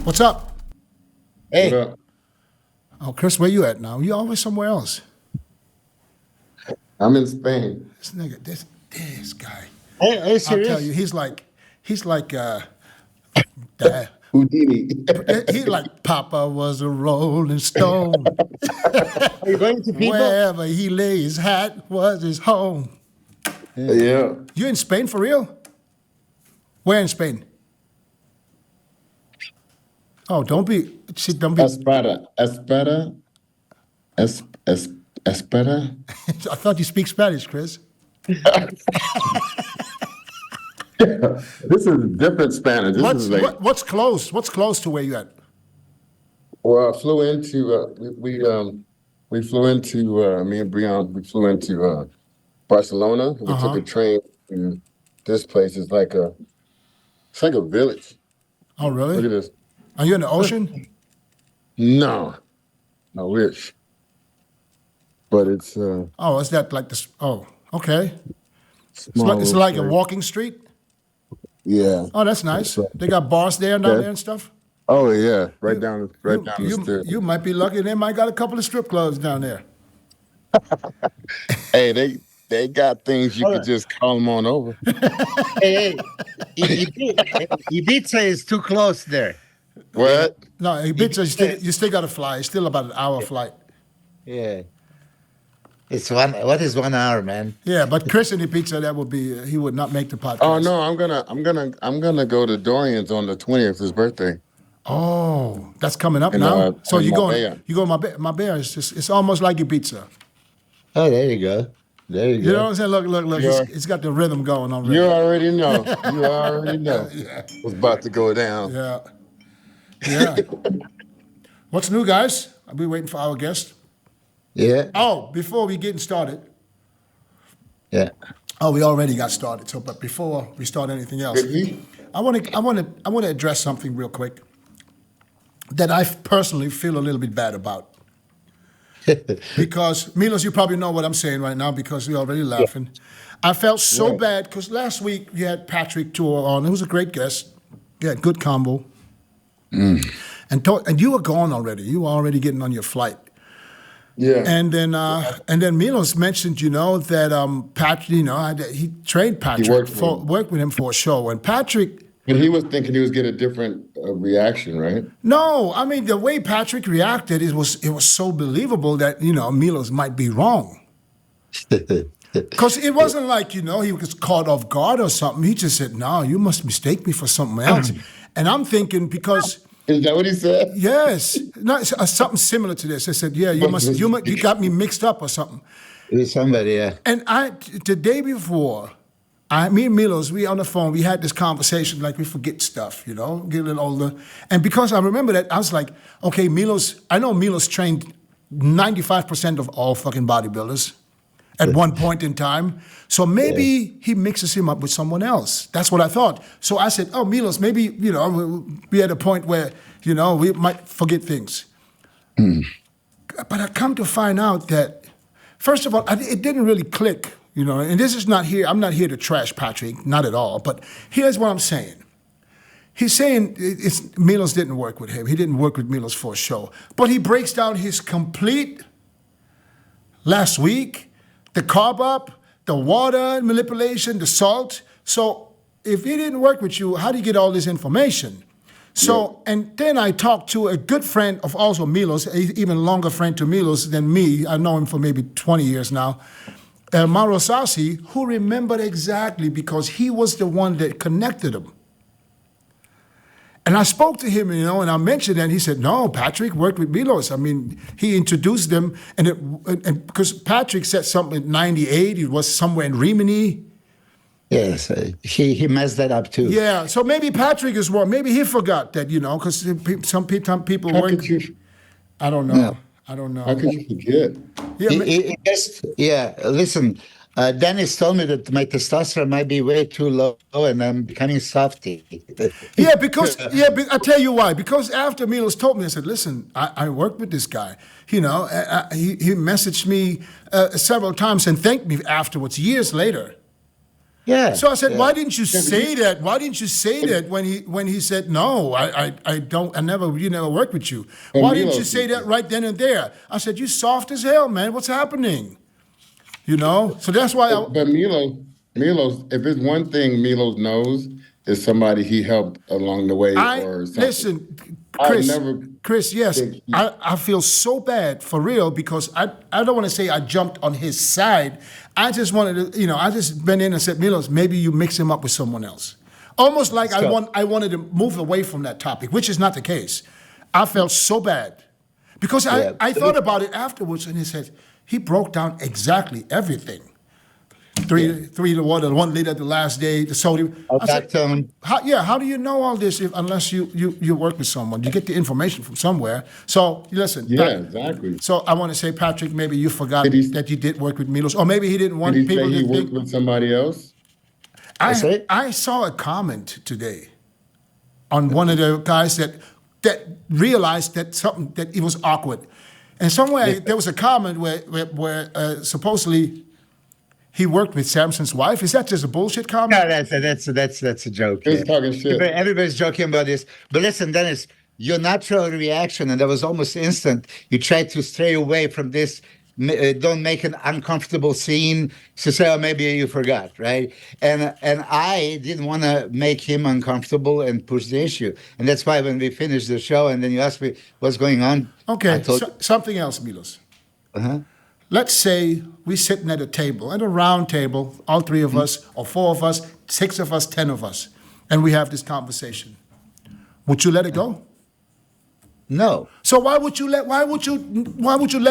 What's up? What Hey, up? Oh, Chris, where you at now? You always somewhere else. I'm in Spain. This nigga, this guy. are you I'll tell you, serious? he's like that. Houdini. He like Papa was a rolling stone. Are you going to people? Wherever he lay his hat was his home. Yeah. You in Spain for real? Where in Spain? Oh, don't be. See, don't be. Espada. Espada. Espada. I thought you speak Spanish, Chris. This is different Spanish. This is like, What's close? What's close to where you at? well, I flew into, we flew into, me and Breon, we flew into Barcelona. We took a train to this place. It's like a village. Oh, Look really? at this. Are you in the ocean? No, I wish. But it's Oh, is that like this? Oh, okay. small. It's little like a place. walking street. Yeah. Oh, that's nice. They got bars there and down there and stuff. Oh yeah, right down the stairs. You might be lucky. They might got a couple of strip clubs down there. Hey, they got things you could just call them on over. Hey, Ibiza is too close there. What? No, Ibiza, you still got to fly. It's still about an hour flight. Yeah. It's what is 1 hour, man? Yeah, but Chris in Ibiza, that would be, he would not make the podcast. Oh no, I'm gonna go to Dorian's on the 20th, his birthday. Oh, that's coming up In, now. So in you Marbella. going Marbella. It's almost like Ibiza. Oh, there you go. There you go. You know what I'm saying? Look. Yeah. It's got the rhythm going on. You already know. You already know. What's about to go down. Yeah. Yeah. What's new, guys? I'll be waiting for our guest. Yeah. Oh, before we getting started. Yeah. Oh, we already got started. So, but before we start anything else, Did we? I want to address something real quick that I personally feel a little bit bad about. Because Milos, you probably know what I'm saying right now because we're already laughing. I felt so Yeah. bad because last week you had Patrick Tour on. It was a great guest. You had good combo. And you were gone already. You were already getting on your flight. Yeah. And then Milos mentioned, that Patrick, he trained Patrick, worked with him for a show. And Patrick, But he was thinking he was getting a different reaction, right? no, I mean the way Patrick reacted, it was so believable that Milos might be wrong. Because it wasn't like he was caught off guard or something. He just said, "No, you must mistake me for something else." And I'm thinking because. Is that what he said? Yes, no, it's, something similar to this. I said, "Yeah, you got me mixed up or something." It was somebody, yeah. And the day before, me and Milos, we on the phone, we had this conversation like we forget stuff, get a little older. And because I remember that, I was like, okay, I know Milos trained 95% of all fucking bodybuilders at one point in time. So maybe he mixes him up with someone else. That's what I thought. So I said, oh, Milos, maybe, we at a point where, we might forget things. But I come to find out that, first of all, it didn't really click, and this is not here. I'm not here to trash Patrick, not at all. But here's what I'm saying. He's saying Milos didn't work with him. He didn't work with Milos for a show. But he breaks down his complete last week, the carb up, the water manipulation, the salt. So if he didn't work with you, how do you get all this information? So, and then I talked to a good friend of also Milos, an even longer friend to Milos than me. I know him for maybe 20 years now. Mauro Sassi, who remembered exactly because he was the one that connected him. And I spoke to him, and I mentioned that, and he said, no, Patrick worked with Milos. I mean, he introduced them, and because Patrick said something in 98, it was somewhere in Rimini. Yes, he messed that up too. Yeah, so maybe Patrick is wrong. Maybe he forgot that, because some people How work. could you? I don't know. Yeah. I don't know. How could you forget? Listen, Dennis told me that my testosterone might be way too low and I'm becoming softy. But I tell you why. Because after Milos told me, I said, listen, I worked with this guy. He messaged me several times and thanked me afterwards, years later. Yeah. So I said, yeah. why didn't you Yeah, but say that? Why didn't you say that when he said no? I don't. You never worked with you. But Why didn't you Milos say did that that. right then and there? I said, you soft as hell, man. What's happening? You know. So that's why But Milos, if it's one thing Milos knows is somebody he helped along the way I or something. listen, I Chris. never Chris, yes, think I feel so bad for real because I don't want to say I jumped on his side. I just wanted to, I just been in and said, Milos, maybe you mix him up with someone else. Almost like I wanted to move away from that topic, which is not the case. I felt so bad because Yeah. I thought about it afterwards and he said, he broke down exactly everything. Three to 1 liter the last day, the sodium. I said, Lactone. how do you know all this unless you work with someone? You get the information from somewhere. So listen, yeah, exactly. so I want to say, Patrick, maybe you forgot Did he- that you did work with Milos, or maybe he didn't Did want he people say he to worked think. with somebody else? That's it? I saw a comment today on one of the guys that realized that it was awkward, and somewhere there was a comment where supposedly he worked with Samson's wife. Is that just a bullshit comment? No, that's a joke. He was Yeah. talking shit. Everybody's joking about this. But listen, Dennis, your natural reaction, and that was almost instant. You tried to stray away from this. Don't make an uncomfortable scene. So say, oh, maybe you forgot, right? And I didn't want to make him uncomfortable and push the issue. And that's why when we finished the show, and then you asked me what's going on. I Okay, told something else, Milos. uh-huh. Let's say we're sitting at a round table, all three of us, or four of us, 6 of us, 10 of us, and we have this conversation. Would you let it go? No. So why would you let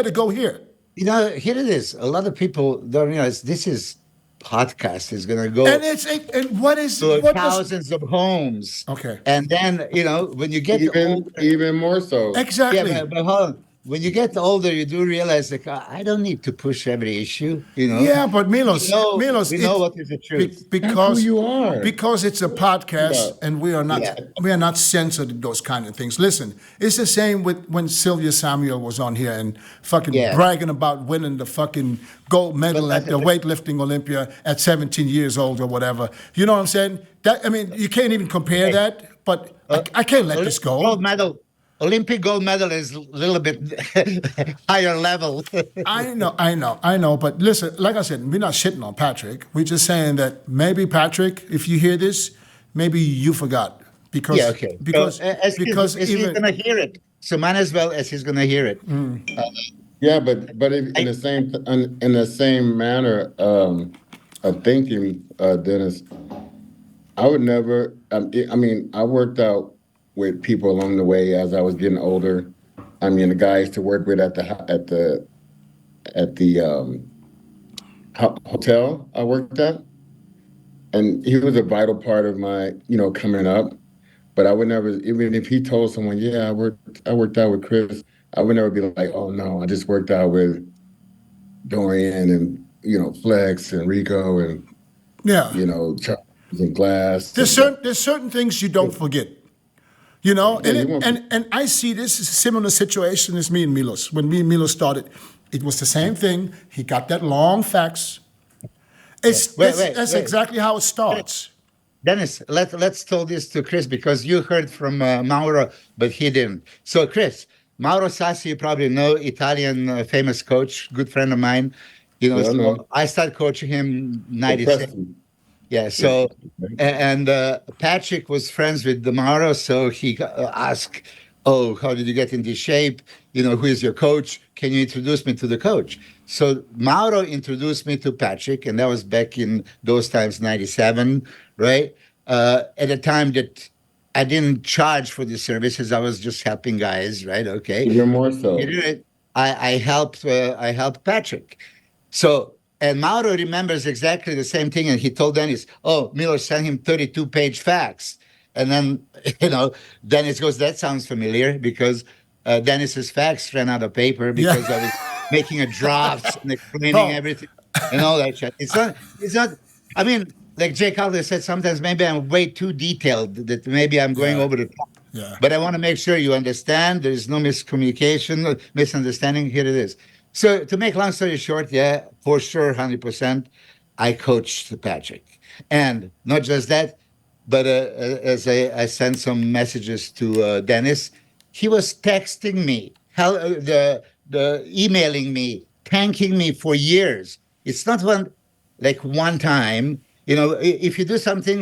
it go here? Here it is. A lot of people don't realize this podcast is going to go And what is to what does thousands of homes. Okay. And then, when you get older, Even more so. exactly? yeah, but hold on. When you get older, you do realize like I don't need to push every issue. Yeah, but Milos, we know what is the truth. because That's who you are. because it's a podcast Yeah. and we are not censored in those kind of things. Listen, it's the same with when Sylvia Samuel was on here and fucking Yeah. bragging about winning the fucking gold medal But at the weightlifting Olympia at 17 years old or whatever. You know what I'm saying? You can't even compare that. But I can't let this go. Gold medal. Olympic gold medal is a little bit higher level. I know. But listen, like I said, we're not shitting on Patrick. We're just saying that maybe Patrick, if you hear this, maybe you forgot because Yeah, okay. because as he's even going to hear it, so might as well as he's going to hear it. Yeah, but in the same manner of thinking, Dennis, I would never. I worked out with people along the way as I was getting older. I mean, the guy I used to work with at the hotel I worked at, and he was a vital part of my coming up. But I would never, even if he told someone, yeah, I worked out with Chris, I would never be like, oh no, I just worked out with Dorian and Flex and Rico and Charles and Glass. there's certain things you don't forget. And I see this as a similar situation as me and Milos. When me and Milos started, it was the same thing. He got that long fax. That's exactly how it starts. Dennis, let's tell this to Chris because you heard from Mauro, but he didn't. So, Chris, Mauro Sassi, you probably know, Italian famous coach, good friend of mine. I started coaching him in '96. Yeah. So, and Patrick was friends with Mauro, so he asked, "Oh, how did you get into shape? Who is your coach? Can you introduce me to the coach?" So Mauro introduced me to Patrick, and that was back in those times, '97, right? At a time that I didn't charge for the services, I was just helping guys, right? Okay. Even more so. I helped Patrick. So. And Mauro remembers exactly the same thing. And he told Dennis, oh, Milos sent him 32-page fax. And then, Dennis goes, that sounds familiar because Dennis's fax ran out of paper because I was making a draft and explaining everything and all that shit. It's not, I mean, like Jake Calder said, sometimes maybe I'm way too detailed, that maybe I'm going over the top. Yeah. But I want to make sure you understand. There's no miscommunication, no misunderstanding. Here it is. So to make long story short, yeah, for sure, 100%. I coached Patrick. And not just that, but as I sent some messages to Dennis, he was texting me, the emailing me, thanking me for years. It's not one time. If you do something,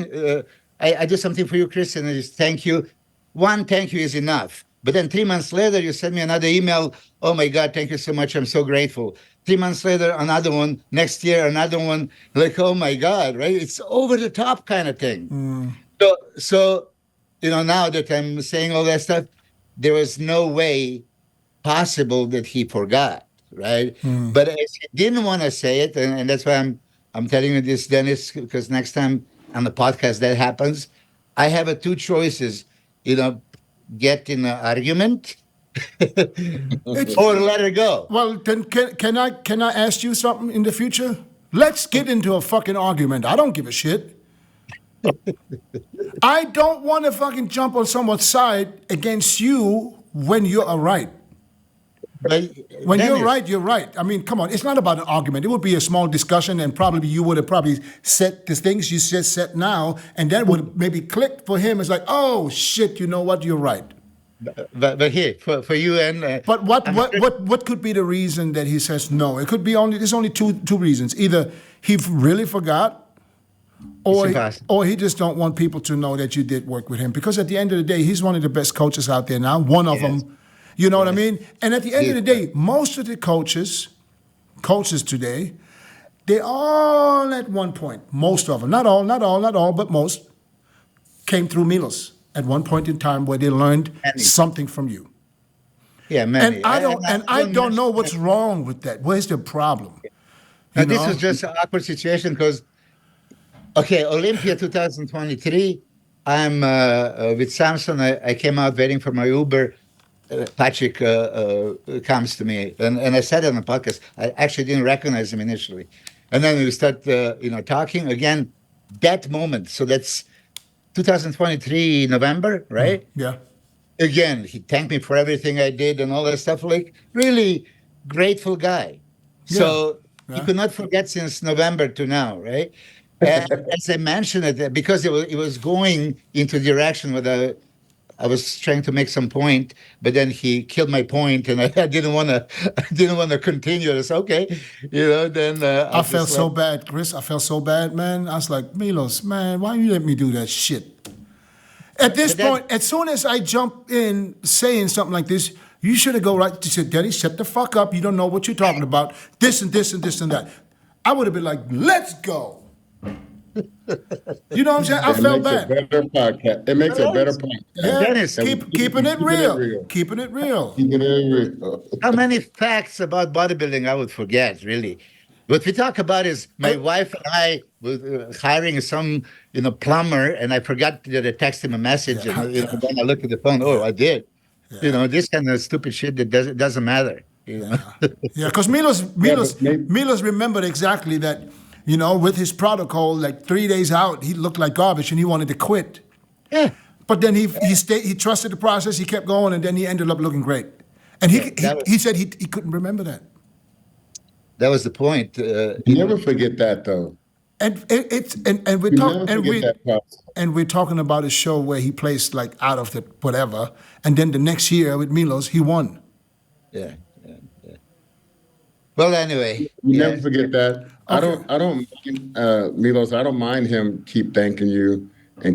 I do something for you, Chris, and I just thank you. One thank you is enough. But then 3 months later, you send me another email. Oh my God, thank you so much. I'm so grateful. 3 months later, another one. Next year, another one. Like, oh my God, right? It's over the top kind of thing. So, now that I'm saying all that stuff, there was no way possible that he forgot, right? But as he didn't want to say it, and that's why I'm telling you this, Dennis, because next time on the podcast that happens, I have two choices, get in an argument or let it go. Well, then can I ask you something in the future? Let's get into a fucking argument. I don't give a shit. I don't want to fucking jump on someone's side against you when you're right. But When Dennis, you're right, you're right. I mean, come on. It's not about an argument. It would be a small discussion, and probably you would have probably said the things you just said now, and that would maybe click for him. It's like, oh shit, you know what? You're right. but here for you and But what could be the reason that he says no? It could be there's only two reasons. Either he really forgot, or It's impossible. or he just don't want people to know that you did work with him. Because at the end of the day, he's one of the best coaches out there now. One of them. You know what I mean? And at the end of the day, most of the coaches today, they all at one point, most of them, not all, but most, came through Milos at one point in time where they learned Many. something from you. yeah, man. And I don't know what's wrong with that. Where's the problem? Now, You this know? was just an awkward situation because, okay, Olympia 2023, I'm with Samson. I came out waiting for my Uber. Patrick comes to me, and I said it on the podcast. I actually didn't recognize him initially, and then we start, talking again. That moment, so that's 2023 November, right? Yeah. Again, he thanked me for everything I did and all that stuff. Like, really grateful guy. So Yeah. you could not forget since November to now, right? And as I mentioned it, because it was going into the direction where I was trying to make some point, but then he killed my point, and I didn't want to continue. It's okay, Then I felt so bad, Chris. I felt so bad, man. I was like, Milos, man, why you let me do that shit? At this point, as soon as I jump in saying something like this, you should have go right to say, Daddy, shut the fuck up. You don't know what you're talking about. This and this and this and that. I would have been like, let's go. You know what I'm saying? I felt bad. It makes a better podcast. Yeah, Dennis, keeping it real. Keeping it real. Keeping it real. How many facts about bodybuilding I would forget, really? What we talk about is my wife and I were hiring some, plumber, and I forgot that I texted him a message, and then I looked at the phone. Oh, I did. This kind of stupid shit that doesn't matter. Yeah, because Milos remembered exactly that. With his protocol, like 3 days out, he looked like garbage and he wanted to quit. Yeah. But then he trusted the process, he kept going, and then he ended up looking great. And he said he couldn't remember that. That was the point. You never forget that, though. And we're talking about a show where he placed like out of the whatever, and then the next year with Milos, he won. Yeah. Well, anyway, you never forget that. Okay. I don't, Milos. I don't mind him keep thanking you. I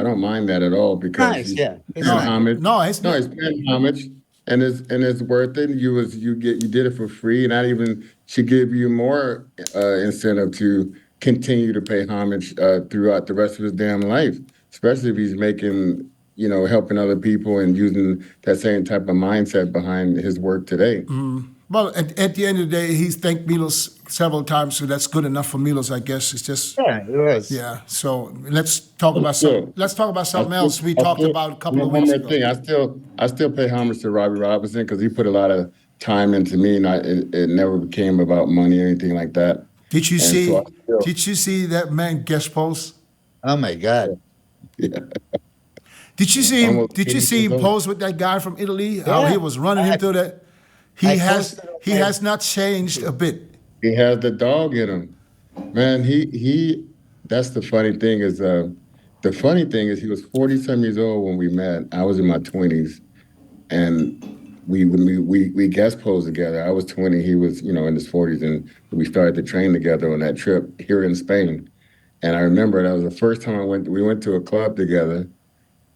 don't mind that at all because nice, he's paying homage. He's paying homage, and it's worth it. You did it for free, and should give you more incentive to continue to pay homage throughout the rest of his damn life, especially if he's making, helping other people and using that same type of mindset behind his work today. Well, at the end of the day, he's thanked Milos several times, so that's good enough for Milos, I guess. It's just it was. Yeah. So let's talk about something else we talked about a couple of weeks ago. One more thing, I still pay homage to Robbie Robinson because he put a lot of time into me, and it never became about money or anything like that. Did you see that man guest post? Oh my God! Yeah. Did you see him? Did you see him pose with that guy from Italy? How he was running him through that. He has not changed a bit. He has the dog in him. Man, he. That's the funny thing is he was 40 some years old when we met. I was in my 20s, and we guest posed together. I was 20, he was in his 40s, and we started to train together on that trip here in Spain. And I remember that was the first time I went. We went to a club together,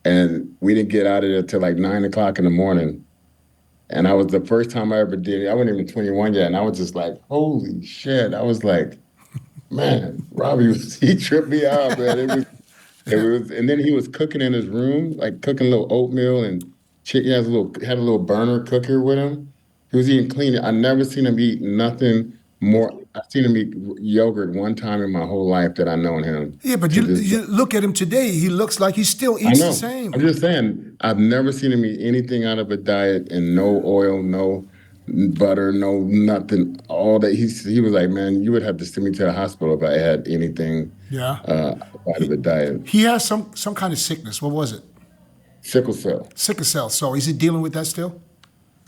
and we didn't get out of there till like 9 o'clock in the morning. And I was the first time I ever did it. I wasn't even 21 yet, and I was just like, holy shit! I was like, man, Robbie was he tripped me out, man. It was, and then he was cooking in his room, like cooking a little oatmeal and chicken. Had a little burner cooker with him. He was eating clean. I never seen him eat nothing more. I've seen him eat yogurt one time in my whole life that I known him. Yeah, but To you look at him today. He looks like he still I eats the know. same. I'm just saying, I've never seen him eat anything out of a diet and no oil, no butter, no nothing. All that he was like, man, you would have to send me to the hospital if I had anything Yeah. out of a diet. He has some kind of sickness. What was it? Sickle cell. Sickle cell. So is he dealing with that still?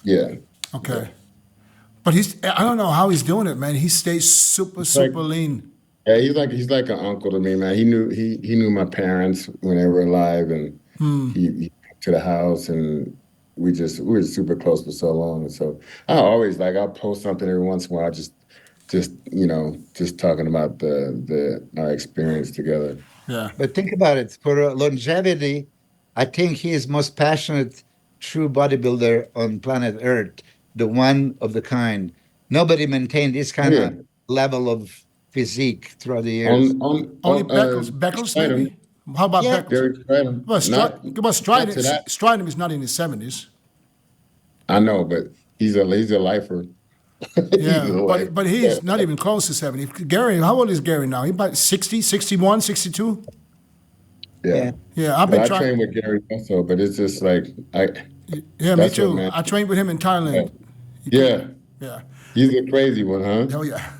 Yeah. Okay. But I don't know how he's doing it, man. He stays super lean. Yeah, he's like an uncle to me, man. He knew my parents when they were alive, and he came to the house, and we were super close for so long. And so I'll post something every once in a while, just talking about the our experience together. Yeah. But think about it. For longevity, I think he is most passionate, true bodybuilder on planet Earth, the one of the kind. Nobody maintained this kind Yeah. of level of physique throughout the years. Only Beckles maybe? How about Yeah. Beckles? Derek Stridham. Well, Not to that. Stridham is not in his 70s. I know, but he's a lifer. He's Yeah, a lifer. but he's not even close to 70. Gary, how old is Gary now? He about 60, 61, 62? Yeah. Yeah, I've But been I trying. train with Gary also, but it's just like Yeah, me that's what, too. man. I trained with him in Thailand. Yeah. Yeah. He's a crazy one, huh? Hell yeah.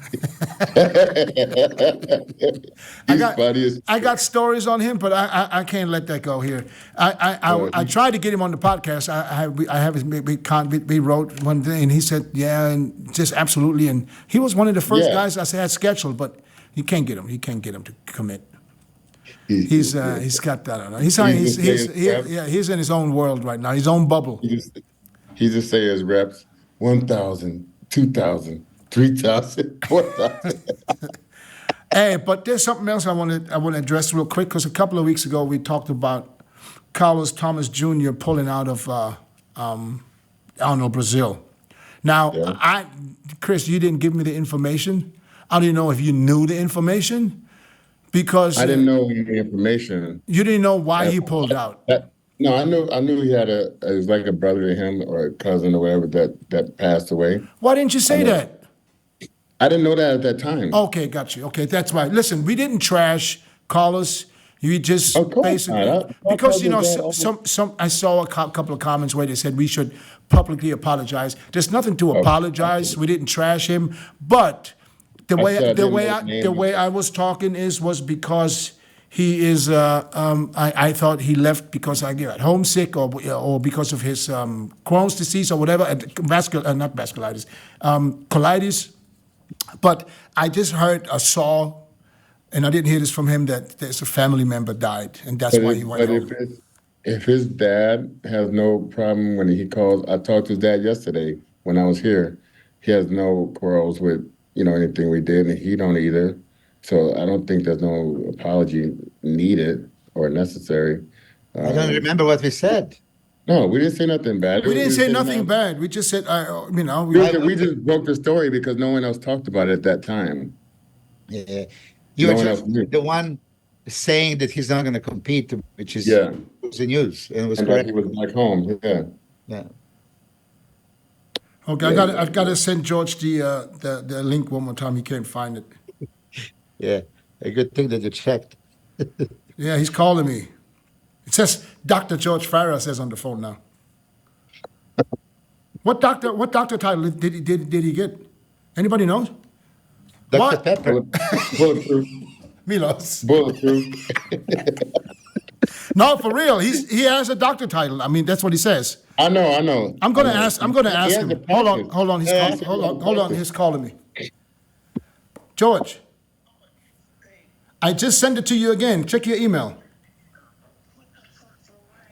He's funny as I got stories on him, but I can't let that go here. I tried to get him on the podcast. We wrote one thing, and he said, yeah, and just absolutely. And he was one of the first Yeah. guys I had scheduled, but you can't get him. You can't get him to commit. He's got that. I don't know. He's in his own world right now, his own bubble. he just say his reps 1,000, 2,000, 3,000, 4,000. Hey, but there's something else I want to address real quick, because a couple of weeks ago we talked about Carlos Thomas Jr. pulling out of Arnold Brazil. Now, Yeah. Chris, you didn't give me the information. I don't know if you knew the information, because I didn't know any information. you didn't know why he pulled out. No, I knew he had it was like a brother to him or a cousin or whatever that passed away. Why didn't you say that? I didn't know that at that time. Okay, got you. Okay, that's right. Listen, we didn't trash Carlos. You just Of course basically not. because I told you that some I saw a couple of comments where they said we should publicly apologize. There's nothing to apologize. We didn't trash him, but the way I was talking was because he is. I thought he left because I got homesick or because of his Crohn's disease or whatever, not vasculitis, colitis. But I just saw, and I didn't hear this from him, that there's a family member died, and that's why he went home. If his dad has no problem when he calls, I talked to his dad yesterday when I was here. He has no quarrels with anything we did, and he don't either. So I don't think there's no apology needed or necessary. I don't remember what we said. No, we didn't say nothing bad. We didn't say nothing bad. We just said, We just broke the story because no one else talked about it at that time. Yeah, you No were one just else knew. the one saying that he's not going to compete, which is was the news, and it was And that correct. he was back home. Yeah. Yeah. Okay, I've got to send George the link one more time. He can't find it. Yeah, a good thing that you checked. Yeah, he's calling me. It says Dr. George Farah says on the phone now. What doctor title did he get? Anybody knows? Dr. What? Pepper. Bulletproof. Milos. Bulletproof. No, for real. He has a doctor title. I mean, that's what he says. I know. I'm gonna ask He has him. a practice. Hold on. He's calling me. George. I just sent it to you again. Check your email.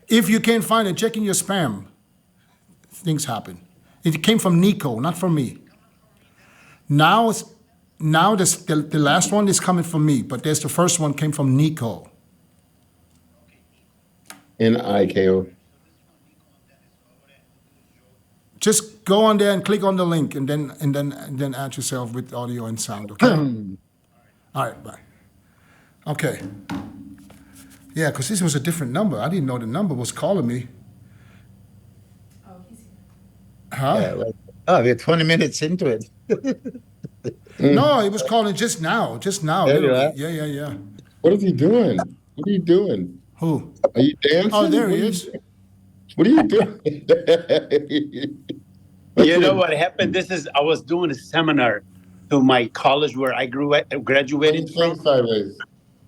If you can't find it, check in your spam. Things happen. It came from Nico, not from me. Now, the last one is coming from me, but there's the first one came from Nico. Niko. Just go on there and click on the link, and then add yourself with audio and sound. Okay. All right. Bye. Okay. Yeah, because this was a different number. I didn't know the number was calling me. Huh? Yeah, we're 20 minutes into it. No, it was calling just now. Just now. There you literally. are. Yeah. What is he doing? What are you doing? Who? Are you dancing? Oh, there What he are is. What are you doing? You know what happened? I was doing a seminar to my college where I graduated from. Sideways.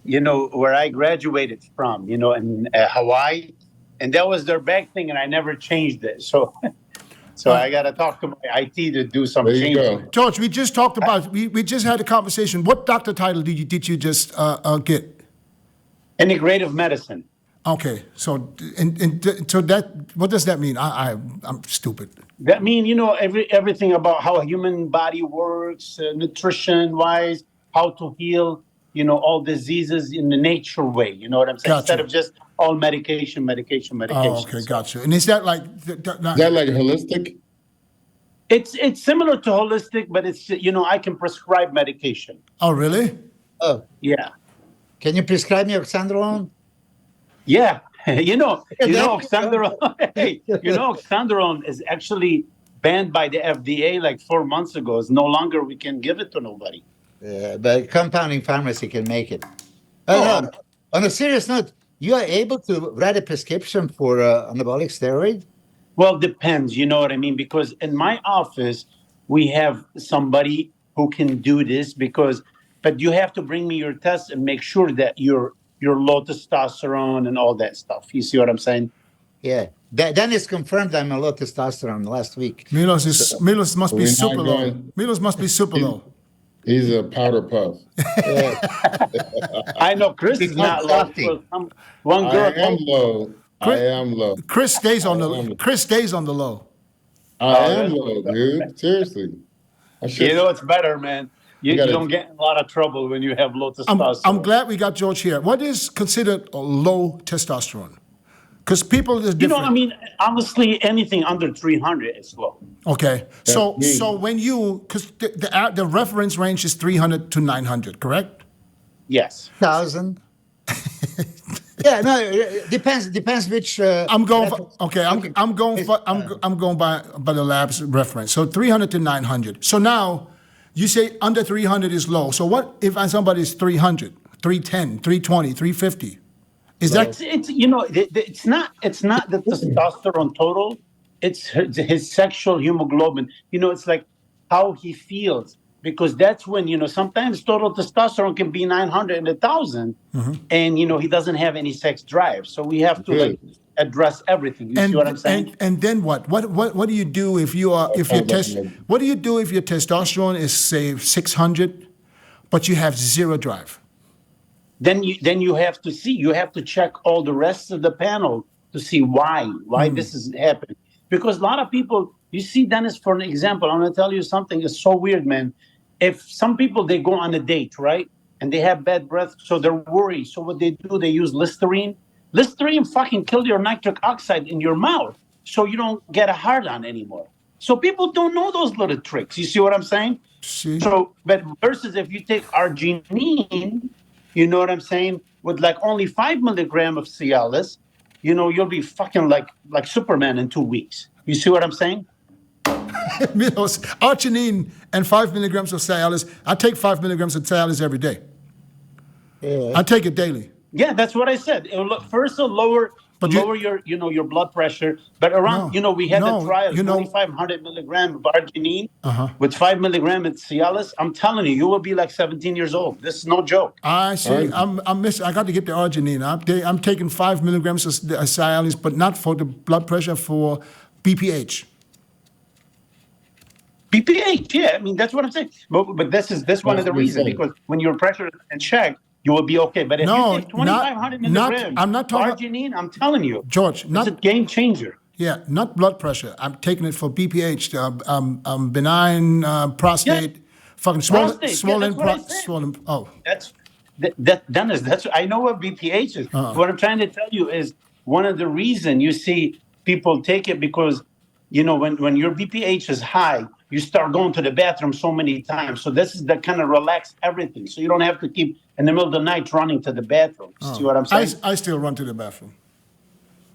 You know, where I graduated from, you know, in Hawaii. And that was their back thing, and I never changed it. So I got to talk to my IT to do some There you changes. go. George, we just talked about. We just had a conversation. What doctor title did you just get? Integrative medicine. Okay, so so that what does that mean? I'm stupid. That mean, you know, everything about how a human body works, nutrition-wise, how to heal, you know, all diseases in the nature way. You know what I'm saying? Gotcha. Instead of just all medication. Oh, okay, gotcha. And is that like? Is that like holistic? It's similar to holistic, but it's, you know, I can prescribe medication. Oh, really? Oh, Yeah. can you prescribe me oxandrolone? Yeah. you know, Yeah, oxandrolone. Hey, you know, oxandrolone is actually banned by the FDA like 4 months ago. It's no longer we can give it to nobody. But compounding pharmacy can make it. Oh. On a serious note, you are able to write a prescription for anabolic steroid? Well, depends. You know what I mean? Because in my office, we have somebody who can do this but you have to bring me your test and make sure that you're low testosterone and all that stuff. You see what I'm saying? Yeah. Then it's confirmed I'm a low testosterone last week. Milos must be We're not super low. going- Milos must be super low. He's a powder puff. I know Chris is not low. Healthy. One girl. I am low. I am low. Chris stays on the low. I am low, dude. Seriously. I should. You know it's better, man. You gotta- don't get in a lot of trouble when you have low testosterone. I'm glad we got George here. What is considered a low testosterone? Because people is different. You know, I mean, honestly, anything under 300 is low. Okay, so me. when because the reference range is 300 to 900, correct? Yes. 1,000. Yeah, no, it depends which. I'm going by the lab's reference. So 300 to 900. So now you say under 300 is low. So what if somebody is 300, 310, 320, 350? Is that It's you know, it's not the testosterone total. It's his sexual hemoglobin. You know, it's like how he feels, because that's when, you know, sometimes total testosterone can be 900 and 1,000, and you know he doesn't have any sex drive. So we have to like address everything. You see what I'm saying? And then what? What do you do if what do you do if your testosterone is say 600, but you have zero drive? Then you have to check all the rest of the panel to see why this is happening. Because a lot of people, you see, Dennis, for an example, I'm going to tell you something. It's so weird, man. If some people, they go on a date, right? And they have bad breath, so they're worried. So what they do, they use Listerine. Listerine fucking kill your nitric oxide in your mouth, so you don't get a hard-on anymore. So people don't know those little tricks. You see what I'm saying? See? So, but versus if you take arginine, you know what I'm saying, with like only 5 milligrams of Cialis, you know, you'll be fucking like Superman in 2 weeks. You see what I'm saying? Milos, arginine and 5 milligrams of Cialis. I take 5 milligrams of Cialis every day. Yeah. I take it daily. Yeah, that's what I said. First, it'll lower your blood pressure. But around, we had a trial, 2,500 milligrams of arginine with 5 milligrams of Cialis. I'm telling you, you will be like 17 years old. This is no joke. I see. I got to get the arginine. I'm taking 5 milligrams of Cialis, but not for the blood pressure, for BPH. BPH, yeah. I mean, that's what I'm saying. But this is one of the reasons, because when your pressure is in check, you will be okay. But if No, you take 2,500 in not- the rim, I'm not talking about- arginine, I'm telling you, George, it's not- a game changer. Yeah, not blood pressure. I'm taking it for BPH, benign prostate, fucking swollen, Prostate, yeah, swollen, that's what I said. swollen. Oh, That's that Dennis. That's I know what BPH is. What I'm trying to tell you is one of the reason you see people take it because when your BPH is high, you start going to the bathroom so many times. So this is the kind of relax everything. So you don't have to keep in the middle of the night running to the bathroom. See what I'm saying? I still run to the bathroom.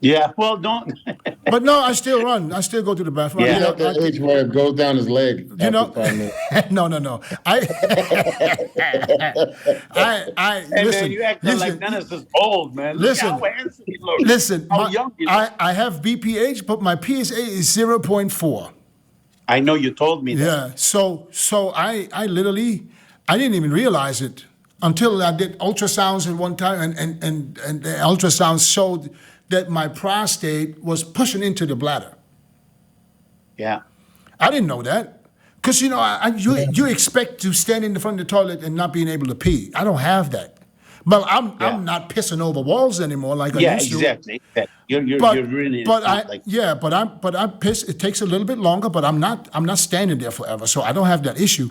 Yeah. Well, don't. But no, I still run. I still go to the bathroom. Yeah. He's at that age where it goes down his leg after know, 5 minutes. no. I Hey, listen. man, you acting like Dennis is old, man. Look Listen. how handsome he looks. Listen, How young he looks. I have BPH, but my PSA is 0.4. I know you told me that. Yeah. So I literally I didn't even realize it until I did ultrasounds at one time, and the ultrasounds showed that my prostate was pushing into the bladder. Yeah. I didn't know that. Because, you expect to stand in the front of the toilet and not being able to pee. I don't have that. But I'm not pissing over walls anymore like I Yeah, used to. exactly. You're really but not like I piss. It takes a little bit longer, but I'm not standing there forever, so I don't have that issue.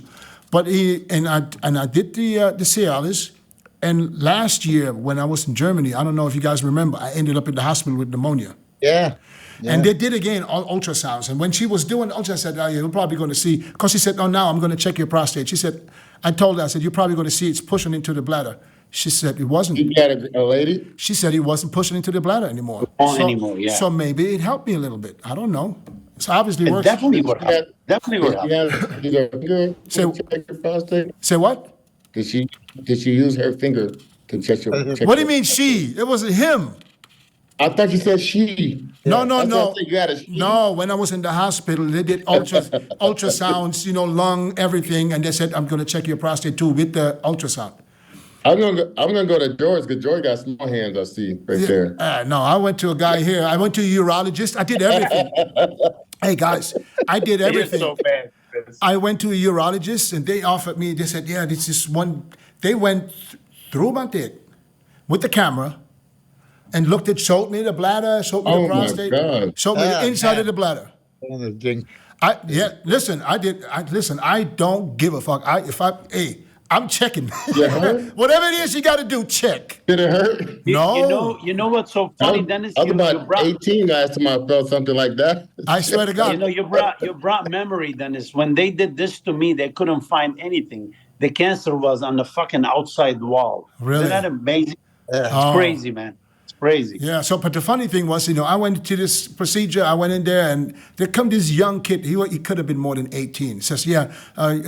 But I did the Cialis, and last year when I was in Germany, I don't know if you guys remember, I ended up in the hospital with pneumonia. Yeah. And they did again ultrasounds. And when she was doing ultrasound, I said, "Oh, you're probably going to see," because she said, "Oh, now I'm going to check your prostate." She said, I told her, I said, "You're probably going to see it's pushing into the bladder." She said it wasn't. You got a lady? She said he wasn't pushing into the bladder anymore. Anymore, yeah. So maybe it helped me a little bit. I don't know. It's obviously it working. definitely would help. Definitely would help. Did her finger So- check your prostate? Say what? Did she use her finger to check your? Check What do you your mean prostate? she? It wasn't him. I thought you said she. No. That's why I said you got a she. No, when I was in the hospital, they did ultrasounds, lung, everything, and they said, "I'm going to check your prostate too with the ultrasound." I'm gonna go to George because George got small hands. I see right there. No, I went to a guy here. I went to a urologist. I did everything. Hey, guys, I did It is everything. so bad. I went to a urologist, and they offered me, they said, "Yeah, this is one." They went through my dick with the camera and showed me the bladder, showed me Oh, the my prostate, God. showed me the Ah, inside man. of the bladder. Ding. Listen, I don't give a fuck. I'm checking. You hurt? Whatever it is you got to do, check. Did it hurt? No. You know what's so funny, Dennis? I was You about brought, 18 last time I felt something like that. I swear to God. you brought memory, Dennis. When they did this to me, they couldn't find anything. The cancer was on the fucking outside wall. Really? Isn't that amazing? It's Oh. crazy, man. It's crazy. Yeah, but the funny thing was, I went to this procedure, I went in there, and there come this young kid, he could have been more than 18. He says, "Yeah, I'm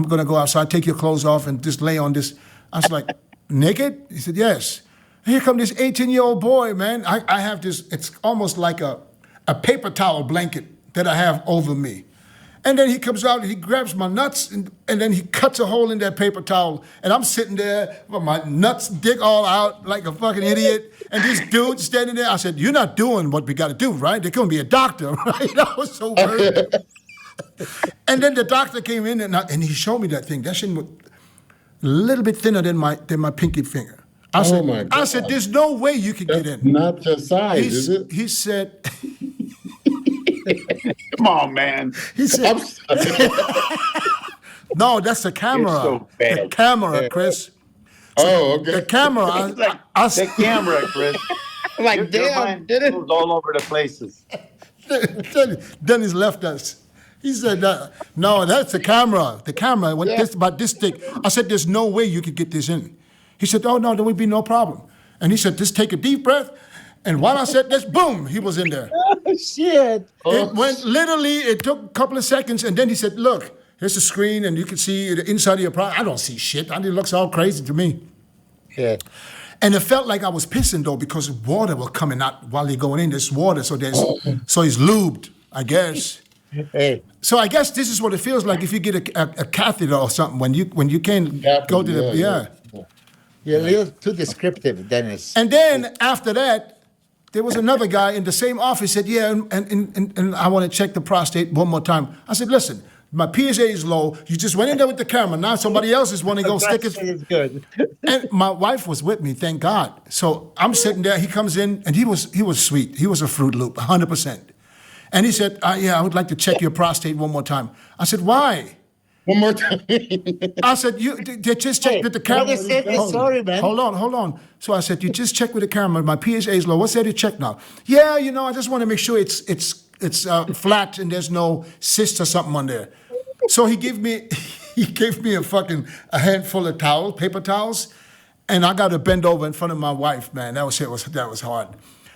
going to go outside, take your clothes off, and just lay on this." I was like, "Naked?" He said, "Yes." Here come this 18-year-old boy, man. I have this, it's almost like a paper towel blanket that I have over me. And then he comes out and he grabs my nuts and then he cuts a hole in that paper towel. And I'm sitting there with my nuts dick all out like a fucking idiot. And this dude standing there. I said, "You're not doing what we got to do, right? There couldn't be a doctor," right? I was so worried. And then the doctor came in and he showed me that thing. That shit was a little bit thinner than my pinky finger. I said, my God. I said, "There's no way you can get in." Not your size, is it? He said, Come on, man. he said, I'm sorry. "No, that's the camera. It's so bad. The camera, Chris. Oh, The okay. camera." It's like the camera, Chris. Like, Your damn, mind did it? goes all over the places. Dennis left us. He said, "No, that's the camera. The camera. When about this thick." I said, "There's no way you could get this in." He said, "Oh no, there would be no problem." And he said, "Just take a deep breath." And while I said this, boom, he was in there. Shit. It went literally. It took a couple of seconds, and then he said, "Look, here's the screen, and you can see the inside of your product." I don't see shit. It looks all crazy to me. Yeah. And it felt like I was pissing though because water was coming out while you're going in. There's water, so he's lubed, I guess. Hey. So I guess this is what it feels like if you get a catheter or something when you can't go to the You're a little too descriptive, Dennis. And then after that, there was another guy in the same office said, "Yeah, and I want to check the prostate one more time." I said, "Listen, My PSA is low. You just went in there with the camera. Now somebody else is wanting to go stick his. It's good. And my wife was with me, thank God. So I'm sitting there. He comes in, and he was sweet. He was a Fruit Loop, 100%. And he said, "Yeah, I would like to check your prostate one more time." I said, "Why?" One more time. I said, they just checked with the camera. Sorry, man. Hold on. So I said, you just check with the camera. My PSA is low. What's there to check now? Yeah, I just want to make sure it's flat and there's no cyst or something on there. So he gave me a handful of paper towels, and I got to bend over in front of my wife. Man, that was hard.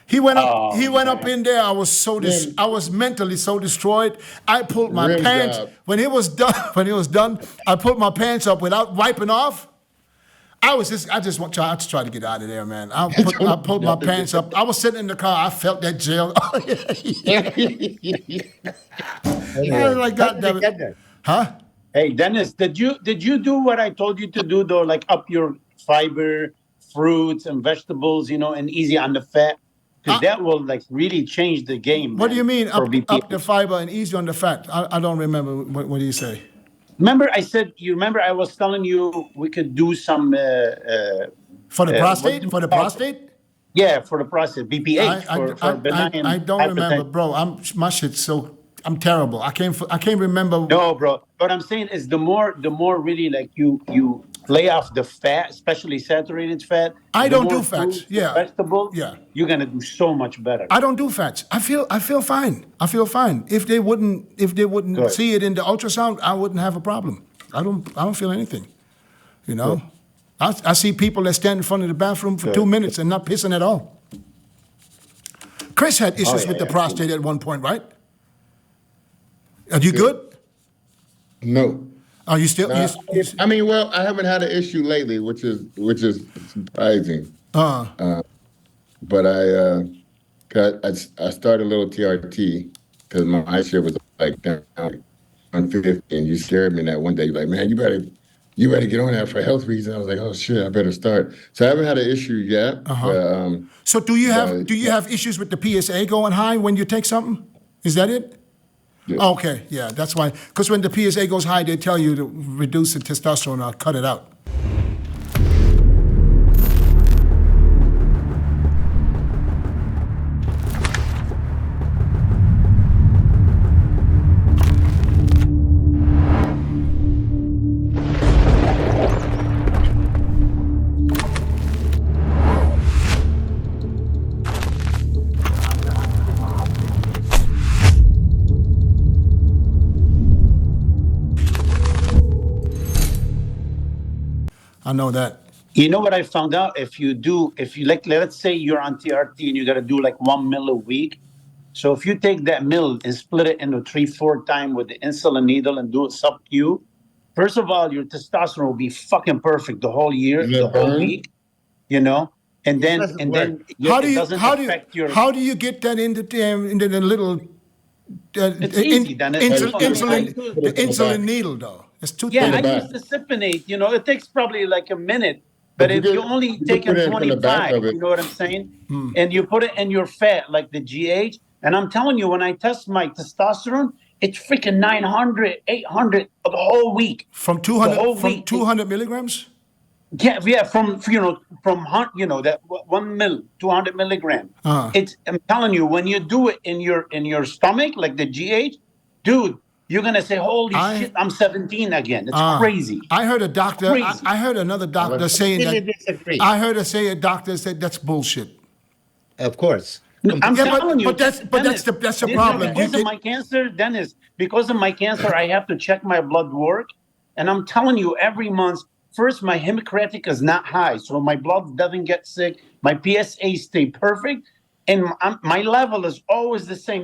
He went up in there. I was mentally so destroyed. I pulled my Rim pants job. when he was done. I pulled my pants up without wiping off. I just want to try to get out of there, man. I pulled my pants up. I was sitting in the car. I felt that jail. I was like, God damn it. Huh? Hey, Dennis, did you do what I told you to do though? Like up your fiber, fruits and vegetables, and easy on the fat. Because that will like really change the game. What do you mean for up the fiber and easy on the fat? I don't remember. What do you say? Remember I was telling you we could do some for the prostate? For the prostate? Yeah, for the prostate. BPH for benign I don't remember, bro. My shit's I'm terrible. I can't remember. No, bro. What I'm saying is the more really like you lay off the fat, especially saturated fat. I don't do fats. Yeah. Vegetables. Yeah. You're gonna do so much better. I don't do fats. I feel fine. I feel fine. If they wouldn't Good. see it in the ultrasound, I wouldn't have a problem. I don't feel anything. I see people that stand in front of the bathroom for 2 minutes and not pissing at all. Chris had issues with the prostate at one point, right? Are you good? No. Are you still? I haven't had an issue lately, which is surprising. But I started a little TRT because my eye share was like down on 50, and you scared me that one day. You're like, man, you better get on that for health reasons. I was like, oh shit, I better start. So I haven't had an issue yet. So do you have issues with the PSA going high when you take something? Is that it? Yeah. Okay, yeah, that's why. Because when the PSA goes high, they tell you to reduce the testosterone or cut it out. I know that. You know what I found out? If you like, let's say you're on TRT and you got to do like 1 mil a week. So if you take that mil and split it into 3-4 times with the insulin needle and do it sub-Q, first of all, your testosterone will be fucking perfect the whole year, the whole week, And then how do you get that into the little it's easy, the insulin needle though? It's too I thin. use the Cypionate, it takes probably like a minute, but if you only take it 25, you know what I'm saying? And you put it in your fat, like the GH, and I'm telling you, when I test my testosterone, it's freaking 900, 800 the whole week. From 200 milligrams? Yeah, from that 1 mil, 200 milligram. I'm telling you, when you do it in your stomach, like the GH, dude, you're gonna say, "Holy shit, I'm 17 again." It's crazy. I heard a doctor. I heard another doctor saying that. Disagree. I heard a doctor say that's bullshit. Of course. I'm telling you. But that's the problem. Because of my cancer, Dennis. Because of my cancer, I have to check my blood work, and I'm telling you, every month. First, my hemocritic is not high, so my blood doesn't get sick. My PSA stay perfect, and my level is always the same.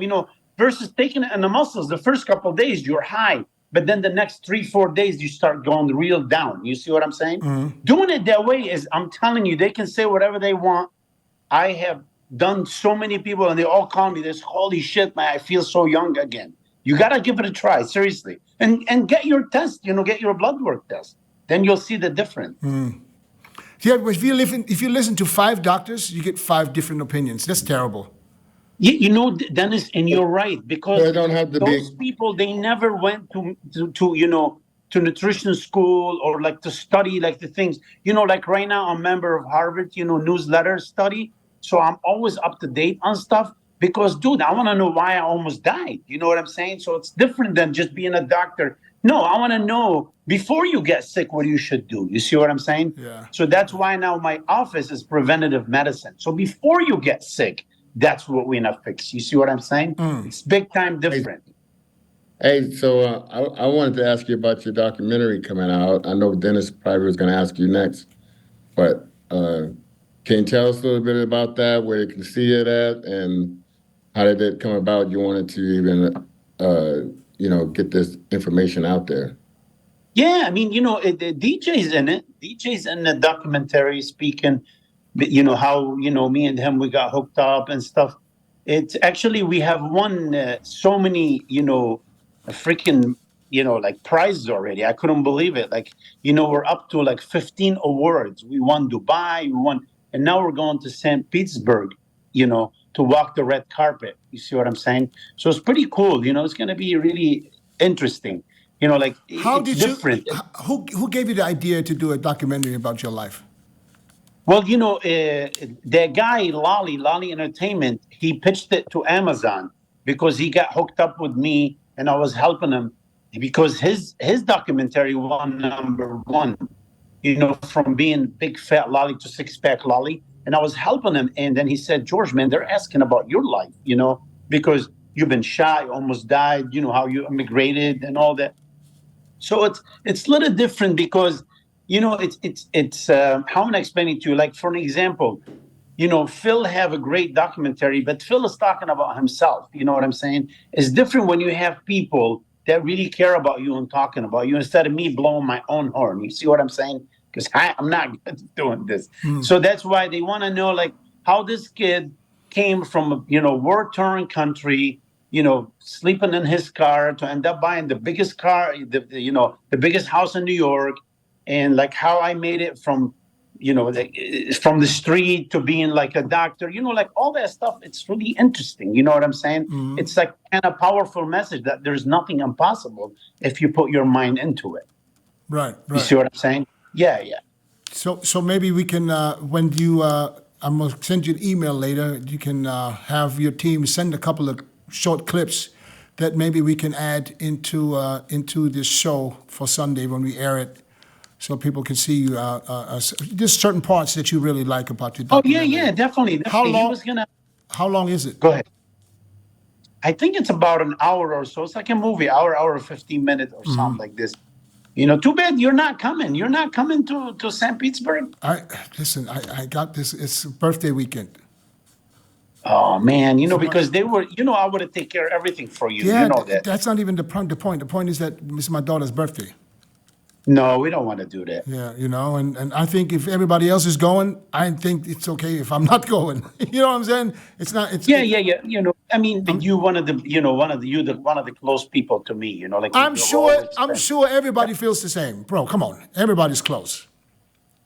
Versus taking it in the muscles, the first couple of days you're high, but then the next 3-4 days you start going real down. You see what I'm saying? Mm-hmm. Doing it that way is, I'm telling you, they can say whatever they want. I have done so many people, and they all call me this. Holy shit, man! I feel so young again. You gotta give it a try, seriously, and get your test. Get your blood work test. Then you'll see the difference. Yeah, if you listen to 5 doctors, you get 5 different opinions. That's terrible. You know, Dennis, and you're right, because They don't have to those be. people, they never went to to nutrition school or like to study like the things. Like right now, I'm a member of Harvard, newsletter study. So I'm always up to date on stuff because, dude, I want to know why I almost died. You know what I'm saying? So it's different than just being a doctor. No, I want to know before you get sick what you should do. You see what I'm saying? Yeah. So that's why now my office is preventative medicine. So before you get sick, that's what we're gonna fix. You see what I'm saying? It's big time different. Hey, so I wanted to ask you about your documentary coming out. I know Dennis probably was going to ask you next, but can you tell us a little bit about that, where you can see it at, and how did it come about? You wanted to even, get this information out there. Yeah, I mean, the DJ's in it. DJ's in the documentary speaking, how, me and him, we got hooked up and stuff. It's actually, we have won so many, freaking, like prizes already. I couldn't believe it. Like, we're up to like 15 awards. We won Dubai, and now we're going to St. Petersburg, to walk the red carpet. You see what I'm saying? So it's pretty cool. It's going to be really interesting. Like How it's did you? different. Who gave you the idea to do a documentary about your life? Well, the guy Lolly Entertainment, he pitched it to Amazon because he got hooked up with me and I was helping him because his documentary won #1. From being big fat Lolly to six-pack Lolly, and I was helping him. And then he said, "George, man, they're asking about your life, because you've been shot, you almost died, how you immigrated and all that." So it's a little different because it's how am I explaining to you? Like for an example, Phil have a great documentary, but Phil is talking about himself. You know what I'm saying? It's different when you have people that really care about you and talking about you instead of me blowing my own horn. You see what I'm saying? Because I'm not good at doing this. So that's why they want to know like how this kid came from a war-torn country, sleeping in his car to end up buying the biggest car, the biggest house in New York, and like how I made it from from the street to being like a doctor, like all that stuff. It's really interesting. You know what I'm saying? It's like kind of powerful message that there's nothing impossible if you put your mind into it. Right. You see what I'm saying? Yeah, yeah. So maybe we can when you I'm gonna send you an email later. You can have your team send a couple of short clips that maybe we can add into this show for Sunday when we air it, so people can see just certain parts that you really like about your Oh yeah, documentary. yeah, definitely. How He long? was gonna How long is it? go ahead. I think it's about an hour or so. It's like a movie, hour 15 minutes or something like this. Too bad you're not coming. You're not coming to St. Petersburg. Listen. I got this. It's birthday weekend. Oh man, because they were, I would have taken care of everything for you. Yeah, You know that. that's not even the point. The point is that it's my daughter's birthday. No, we don't want to do that. Yeah, and I think if everybody else is going, I think it's okay if I'm not going. You know what I'm saying? It's not. It's Yeah, yeah, yeah. I mean, but you one of the, one of the close people to me. Like I'm we sure. always I'm spend- sure everybody feels the same, bro. Come on, everybody's close.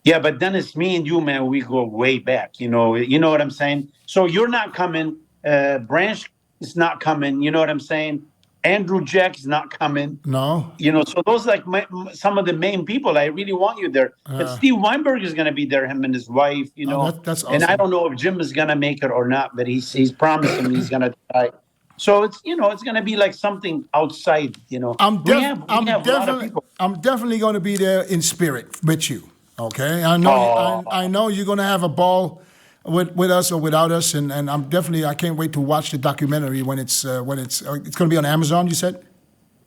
Yeah, but Dennis, me and you, man, we go way back. You know what I'm saying. So you're not coming. Branch is not coming. You know what I'm saying. Andrew Jack is not coming. No. So those like some of the main people. I really want you there. But Steve Weinberg is going to be there, him and his wife. That's And I awesome. don't know if Jim is going to make it or not, but he's promising me he's going to try. So it's it's going to be like something outside. I'm we have a lot of definitely people. I'm definitely going to be there in spirit with you. Okay, I know I know you're going to have a ball with us or without us, and I can't wait to watch the documentary when it's going to be on Amazon. You said.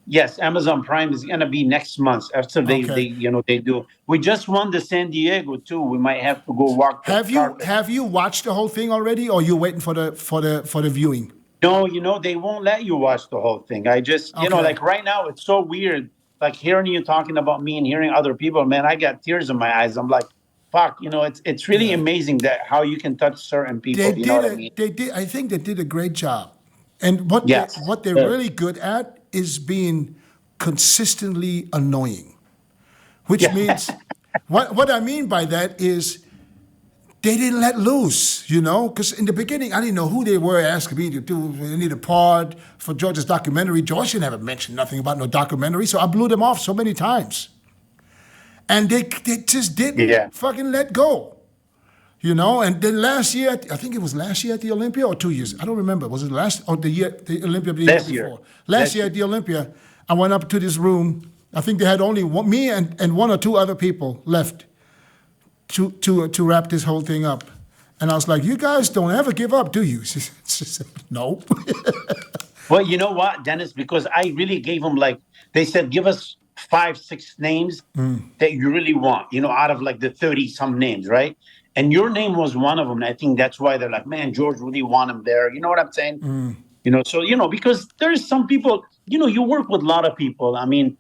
Yes, Amazon Prime is going to be next month after they they do. We just won the San Diego too. We might have to go walk the carpet. Have you watched the whole thing already, or you waiting for the viewing? No, they won't let you watch the whole thing. I just, Okay. like right now, it's so weird. Like hearing you talking about me and hearing other people, man, I got tears in my eyes. I'm like, fuck, it's really amazing that how you can touch certain people. You know what I mean? They did. I think they did a great job, and what Yes. they're really good at is being consistently annoying, which means what I mean by that is they didn't let loose, you know, because in the beginning, I didn't know who they were asking me to do. They need a pod for George's documentary. George never mentioned nothing about no documentary, so I blew them off so many times. And they just didn't fucking let go, you know. And then last year, I think it was last year at the Olympia or 2 years. I don't remember. Was it last or the Olympia the year before? Last year at the Olympia, I went up to this room. I think they had only me and one or two other people left to wrap this whole thing up. And I was like, you guys don't ever give up, do you? She said, no. Well, you know what, Dennis? Because I really gave them, like, they said, give us 5, 6 names that you really want, you know, out of like the 30-some names, right? And your name was one of them. And I think that's why they're like, man, George really want him there. You know what I'm saying? You know, so, you know, because there's some people, you know, you work with a lot of people. I mean,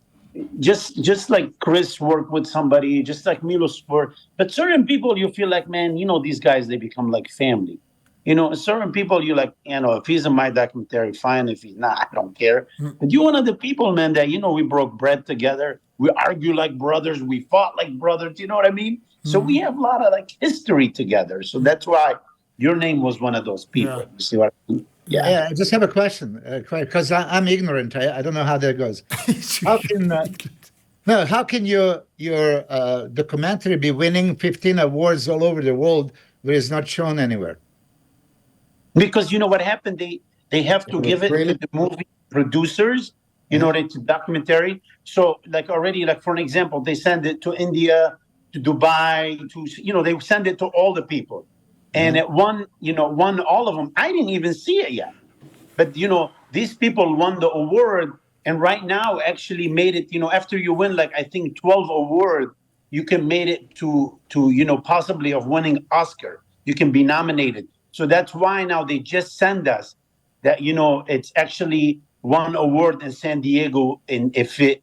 just like Chris worked with somebody, just like Milos worked. But certain people, you feel like, man, you know, these guys, they become like family. You know, certain people, you like, you know, if he's in my documentary, fine. If he's not, I don't care. But you're one of the people, man, that, you know, we broke bread together. We argue like brothers. We fought like brothers. You know what I mean? So we have a lot of like history together. So that's why your name was one of those people. You see what I mean? Yeah, I just have a question, because I'm ignorant. I don't know how that goes. How can your documentary be winning 15 awards all over the world, but it's not shown anywhere? Because you know what happened? They have to give it to the movie producers, you know, it's a documentary. So like already, like for an example, they send it to India, to Dubai, to, you know, they send it to all the people. And it won, you know, all of them. I didn't even see it yet. But, you know, these people won the award. And right now actually made it, you know, after you win, like, I think 12 award, you can made it to, you know, possibly of winning Oscar. You can be nominated. So that's why now they just send us that, you know, it's actually one award in San Diego. And if it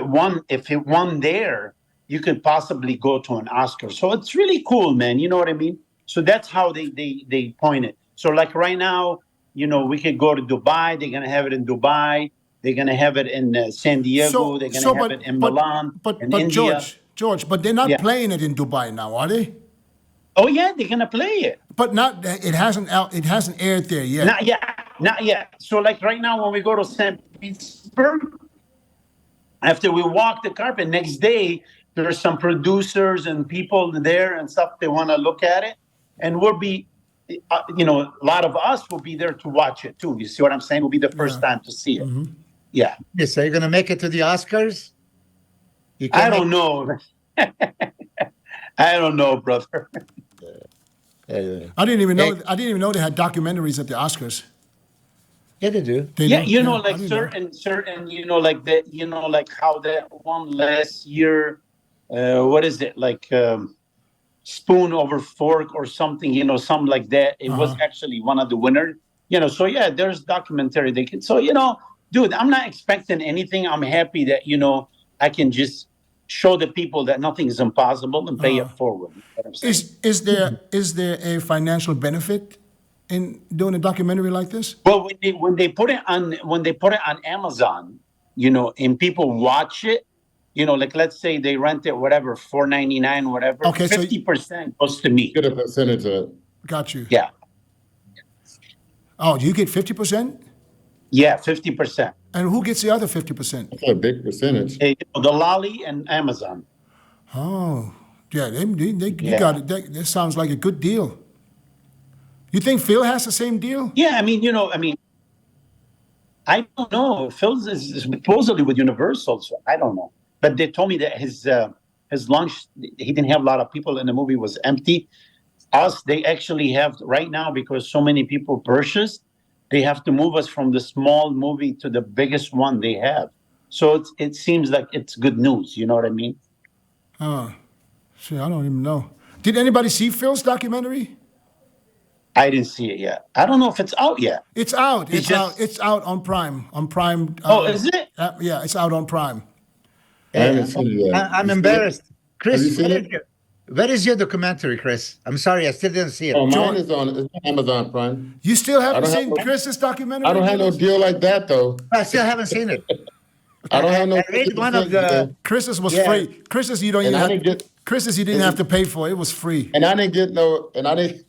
won there, you could possibly go to an Oscar. So it's really cool, man. You know what I mean? So that's how they point it. So like right now, you know, we could go to Dubai. They're going to have it in Dubai. They're going to have it in San Diego. They're going to have it in Milan, in India. George, but they're not playing it in Dubai now, are they? Oh yeah, they're going to play it. But not, it hasn't aired there yet. Not yet. So like right now, when we go to St. Petersburg, after we walk the carpet, next day, there's some producers and people there and stuff. They want to look at it. And we'll be, you know, a lot of us will be there to watch it too. You see what I'm saying? It'll be the first time to see it. Yeah. So you're going to make it to the Oscars? I don't know. I don't know, brother. I didn't even know they had documentaries at the Oscars. Yeah, they do. You know, like certain, you know, like that, you know, like how that one last year, what is it? Like spoon over fork or something, you know, something like that. It was actually one of the winners, you know. So yeah, there's documentary they can. So, you know, dude, I'm not expecting anything. I'm happy that, you know, I can just show the people that nothing is impossible and pay it forward. Is there a financial benefit in doing a documentary like this? Well, when they put it on Amazon, you know, and people watch it, you know, like let's say they rent it, whatever, $4.99, whatever. Okay, 50% goes to me. Get a percentage of it. Got you. Yeah. Oh, do you get 50%? Yeah, 50%. And who gets the other 50%? That's a big percentage. The Lolly and Amazon. Oh, yeah, you got it. That sounds like a good deal. You think Phil has the same deal? Yeah, I mean, I don't know. Phil is supposedly with Universal, so I don't know. But they told me that his lunch, he didn't have a lot of people in the movie, was empty. Us, they actually have right now, because so many people purchased, they have to move us from the small movie to the biggest one they have. So it seems like it's good news. You know what I mean? Shit, I don't even know. Did anybody see Phil's documentary? I didn't see it yet. I don't know if it's out yet. It's out. It's out on Prime. On Prime. Is it? Yeah, it's out on Prime. I haven't seen it yet. I'm embarrassed. Chris, where is your documentary, Chris? I'm sorry, I still didn't see it. Oh, mine is on Amazon Prime. You still haven't seen Chris's documentary? I don't have no deal like that, though. I still haven't seen it. I don't have no. I read one of the. Chris's was free. Chris's, you don't even have. Chris says he didn't have to pay for it. It was free. And I didn't get no, and I didn't.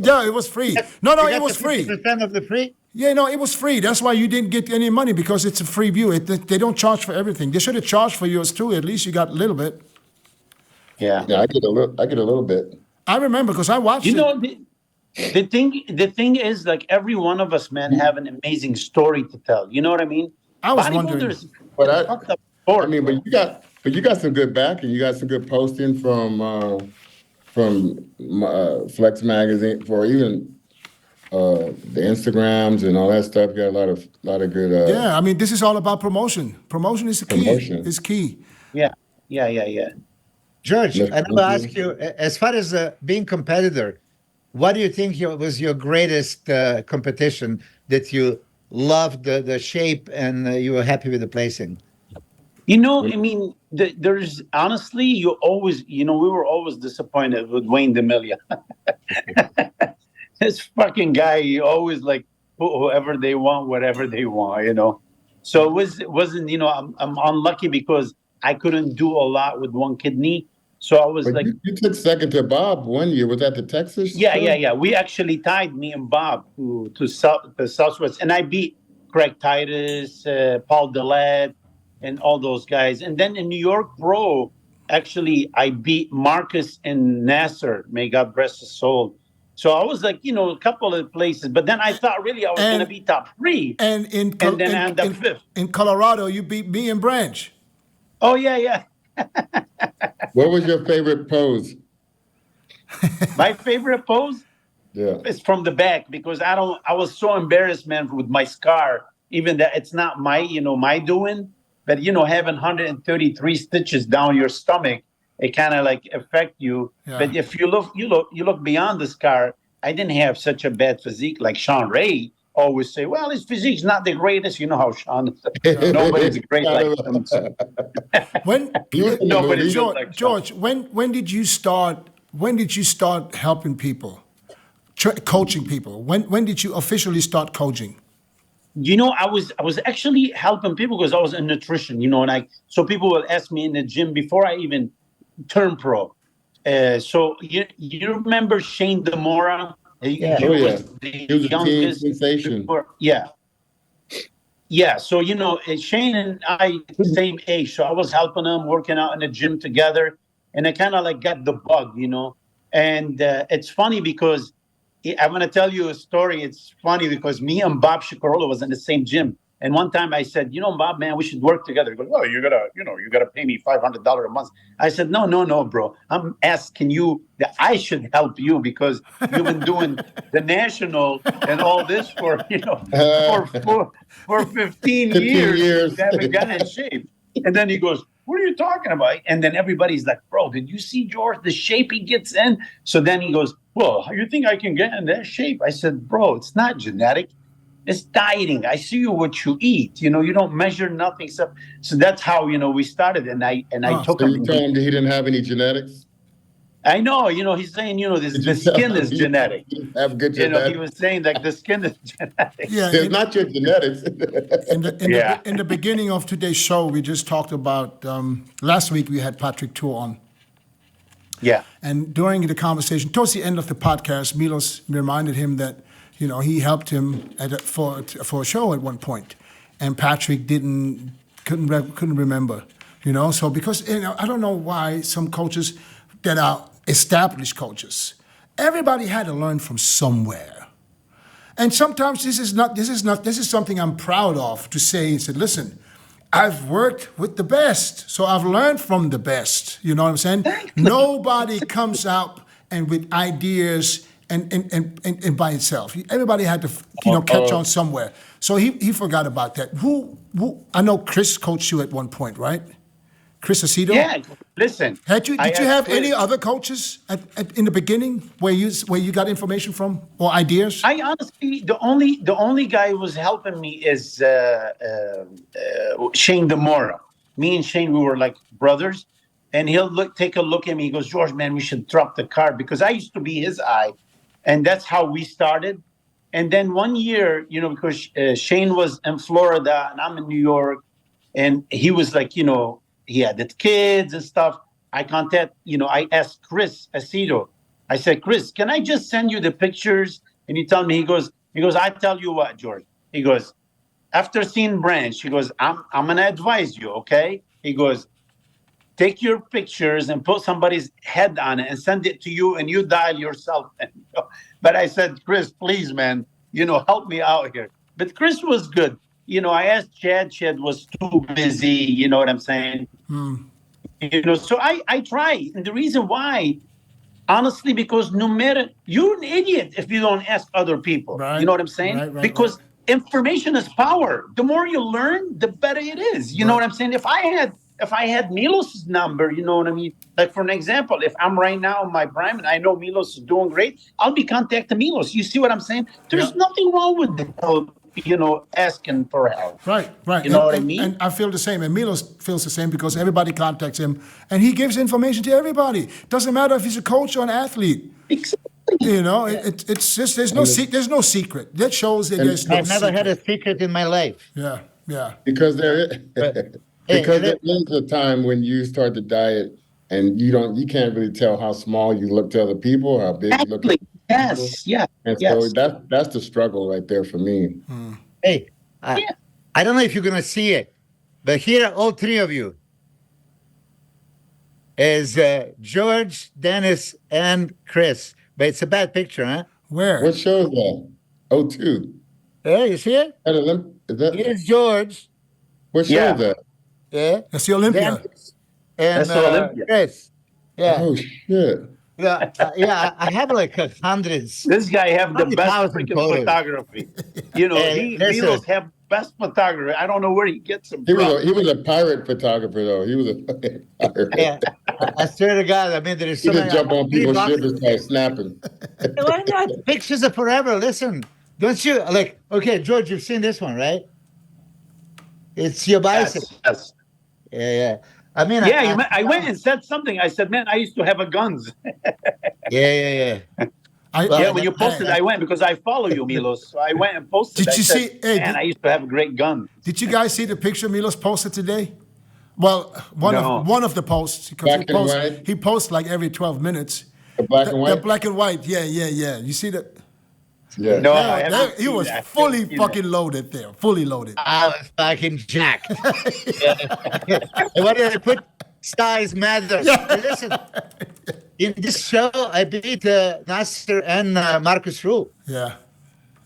Yeah, it was free. No, You it got was the free. 50% of the free? Yeah, no, it was free. That's why you didn't get any money, because it's a free view. They don't charge for everything. They should have charged for yours too. At least you got a little bit. Yeah. Yeah, I get a little bit. I remember because I watched You it. know, the thing is, like, every one of us, man, have an amazing story to tell. You know what I mean? I was wondering. Bodybuilders, But it's fucked up sport. I mean, but you got some good backing. You got some good posting from Flex Magazine, for even the Instagrams and all that stuff. You got a lot of good. Yeah, I mean, this is all about promotion. Promotion is the key. Promotion. It's key. Yeah. George, Yes, I thank will you. ask you, as far as being competitor, what do you think was your greatest competition that you loved the shape and you were happy with the placing? You know, I mean, there's honestly, we were always disappointed with Wayne D'Amelia. This fucking guy, he always like whoever they want, whatever they want, you know. So it wasn't, you know, I'm unlucky because I couldn't do a lot with one kidney. So I was But like, you took second to Bob one year. Was that the Texas? show? yeah. We actually tied, me and Bob, to the Southwest, and I beat Craig Titus, Paul Dillette, and all those guys. And then in New York Pro, actually, I beat Marcus and Nasser. May God rest his soul. So I was like, you know, a couple of places, but then I thought really I was going to be top 3, And and then I ended up 5th. in Colorado, you beat me and Branch. Oh yeah. What was your favorite pose? My favorite pose Yeah. is from the back, because I was so embarrassed, man, with my scar. Even that it's not my doing, but having 133 stitches down your stomach, it kind of like affect you. Yeah. But if you look beyond the scar, I didn't have such a bad physique like Sean Ray always say. Well, his physique's not the greatest. You know how Sean is. Nobody's great like him. So. When Nobody's George, like George, when did you start? When did you start helping people, coaching people? When did you officially start coaching? I was actually helping people because I was in nutrition, and so people will ask me in the gym before I even turned pro. So you remember Shane DeMora? Yeah. Oh, yeah. The He was a team youngest sensation. Yeah. So Shane and I same age, so I was helping him, working out in the gym together, and I kind of like got the bug, And it's funny because I'm going to tell you a story. It's funny because me and Bob Shikarola was in the same gym. And one time I said, Bob, man, we should work together. He goes, well, you gotta pay me $500 a month. I said, no, bro. I'm asking you that I should help you because you've been doing the national and all this for 15 years. You haven't gotten in shape. And then he goes, what are you talking about? And then everybody's like, bro, did you see George, the shape he gets in? So then he goes, well, how you think I can get in that shape? I said, bro, it's not genetic. It's dieting. I see what you eat. You don't measure nothing. So that's how, we started. And I took So him. you told him that he didn't have any genetics? I know, he's saying, the skin is genetic. Have good genetics. He was saying like the skin is genetic. Yeah, It's not your genetics. in the beginning of today's show, we just talked about last week we had Patrick Tour on. Yeah. And during the conversation, towards the end of the podcast, Milos reminded him that, he helped him for a show at one point, and Patrick couldn't remember, So because I don't know why some coaches that are established coaches, everybody had to learn from somewhere, and sometimes this is something I'm proud of to say and say, listen, I've worked with the best, so I've learned from the best. You know what I'm saying? Nobody comes out and with ideas and by itself. Everybody had to catch on somewhere. So he forgot about that. Who I know Chris coached you at one point, right? Chris Aceto? Yeah. Listen. Did you have Chris, any other coaches in the beginning where you got information from or ideas? I honestly, the only guy who was helping me is Shane DeMora. Me and Shane, we were like brothers, and he'll take a look at me. He goes, George, man, we should drop the card, because I used to be his eye, and that's how we started. And then one year, because Shane was in Florida and I'm in New York, and he was like, he had the kids and stuff. I contact, I asked Chris Aceto. I said, Chris, can I just send you the pictures? And he tell me, he goes, I tell you what, George. He goes, after seeing Branch, he goes, I'm gonna advise you, okay? He goes, take your pictures and put somebody's head on it and send it to you, and you dial yourself. But I said, Chris, please, man, help me out here. But Chris was good. I asked Chad. Chad was too busy. You know what I'm saying? So I try. And the reason why, honestly, because no matter, you're an idiot if you don't ask other people. Right. You know what I'm saying? Right, because information is power. The more you learn, the better it is. You know what I'm saying? If I had Milos' number, you know what I mean? Like, for an example, if I'm right now in my prime and I know Milos is doing great, I'll be contacting Milos. You see what I'm saying? There's nothing wrong with asking for help. Right. You know what I mean? And I feel the same. And Milos feels the same because everybody contacts him and he gives information to everybody. Doesn't matter if he's a coach or an athlete. Exactly. It's just there's no secret. That shows that there's no I've never secret. had a secret in my life. Yeah. Because there Hey, there is a time when you start the diet and you can't really tell how small you look to other people, how big you look to other people. Yes. Yeah. And so that's the struggle right there for me. Hey, I don't know if you're going to see it, but here, all three of you is George, Dennis, and Chris. But it's a bad picture, huh? Where? What show is that? Oh, two. Yeah, you see it? Is that Here's George. what show is that? Yeah. That's the Olympia. Dennis, and That's the Olympia. Chris. Yeah. Oh shit. Yeah, I have like hundreds. This guy have the best 100,000 freaking photos. photography. Hey, listen. Milos have best photography. I don't know where he gets them He from. was a pirate photographer though. He was a fucking pirate. Yeah, I swear to God, I mean, there is He so just many. jump on people's ship and start snapping. Why not? Pictures are forever. Listen, don't you like? Okay, George, you've seen this one, right? It's your bicycle. Yes. Yeah. I mean, I went and said something. I said, man, I used to have a guns. Yeah. When you posted, I went because I follow you, Milos. So I went and posted. Did you see? Hey, man, I used to have a great gun. did you guys see the picture Milos posted today? Well, one of the posts because Black and white? he posts like every 12 minutes. The black and white. The black and white. Yeah. You see that? Yeah. No, Yeah, I haven't he seen was that. fully I haven't seen fucking loaded there. Fully loaded. I was fucking jacked. And what did I put? Size matters. Hey, listen, in this show, I beat Nasser and Marcus Rule. Yeah.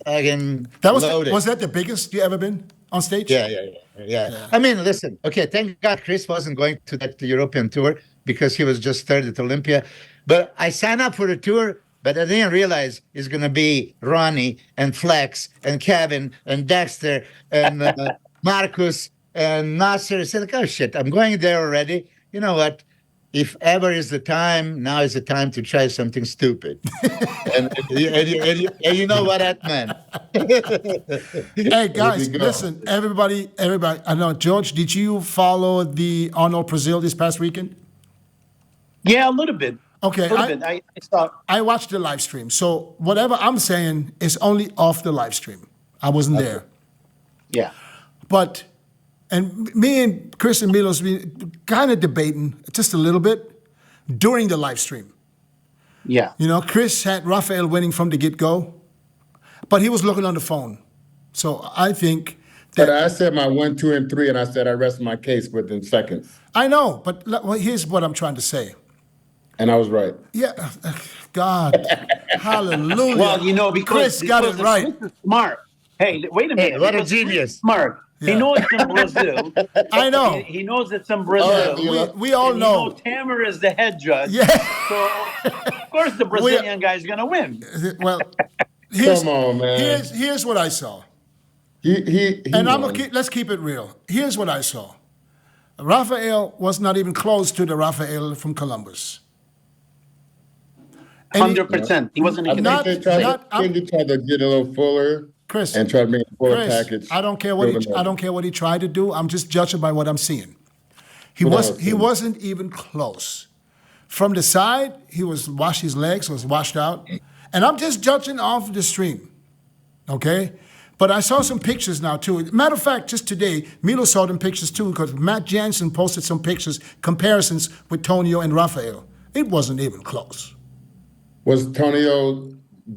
Again, That was loaded. was that the biggest you ever been on stage? Yeah. I mean, listen. Okay, thank God Chris wasn't going to that European tour because he was just third at Olympia. But I signed up for the tour, but I didn't realize it's going to be Ronnie and Flex and Kevin and Dexter and Marcus and Nasser. I said, like, oh shit, I'm going there already. You know what? If ever is the time, now is the time to try something stupid. and you know what that meant. Hey guys, There you go. listen, everybody. I know, George. Did you follow the Arnold Brazil this past weekend? Yeah, a little bit. Okay, A little bit. I saw. I watched the live stream, so whatever I'm saying is only off the live stream. I wasn't there, Yeah. but and me and Chris and Milos we kind of debating just a little bit during the live stream. Yeah. Chris had Rafael winning from the get-go, but he was looking on the phone. So I think But that I said my 1, 2, and 3, and I said I rest my case within seconds, I know, but here's what I'm trying to say. and I was right. Yeah, God, hallelujah. Well, because Chris got it right. Chris is smart. Hey, wait a minute. Hey, what a Because Chris is genius. Smart. Yeah. He knows it's in Brazil. I know. He knows it's in Brazil. We all And know. Tamer is the head judge. Yeah. So of course the Brazilian guy is gonna win. Well, Come on, man. Here's what I saw. He And won. let's keep it real. Here's what I saw. Rafael was not even close to the Rafael from Columbus. And 100%. He wasn't I even. think they tried to get a little fuller, Chris, and try to make a fuller Chris, package. I don't care what he tried to do. I'm just judging by what I'm seeing. He What was else? he wasn't even close. From the side, his legs was washed out, and I'm just judging off the stream, okay? But I saw some pictures now too. Matter of fact, just today, Milos saw them pictures too because Matt Jansen posted some pictures, comparisons with Tonio and Rafael. It wasn't even close. Was Tonio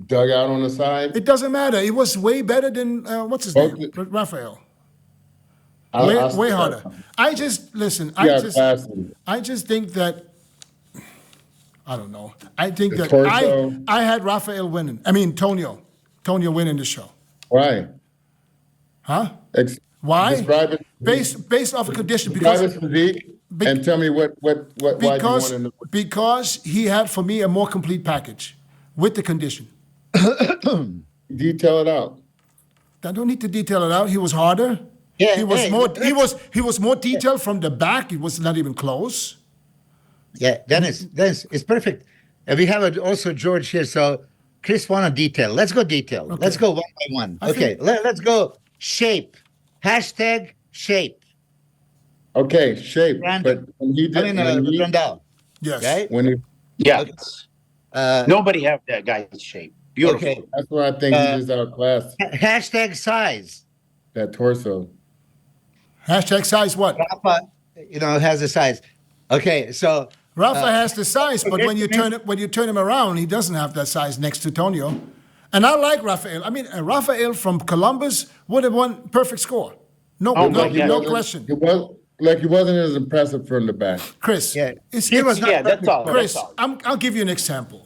dug out on the side? It doesn't matter. It was way better than what's his name, Rafael. Way harder. I just listen. I just think that I don't know. I think that I had Rafael winning. I mean Tonio winning the show. Why? Huh? Why? Describe it. Based off of condition. Describe his physique and tell me why you wanted to. Because he had for me a more complete package with the condition. Detail it out. I don't need to detail it out. He was harder. Yeah, he was more detailed from the back. It was not even close. Yeah, Dennis, it's perfect. And we have also George here. So Chris wanted detail. Let's go detail. Okay. Let's go one by one. Okay, let's go shape. Hashtag shape. Okay, shape. But when he did, Brandao. Yes. Right? When he, nobody have that guy's shape. Beautiful. Okay. That's why I think he's just outclassed. Hashtag size. That torso. Hashtag size what? Rafa, has the size. Okay, so Rafa has the size, but when you turn him around, he doesn't have that size next to Tonio. And I like Rafael. I mean, Rafael from Columbus would have won perfect score. No question. He wasn't as impressive from the back. Chris, that's all. Chris, I'll give you an example.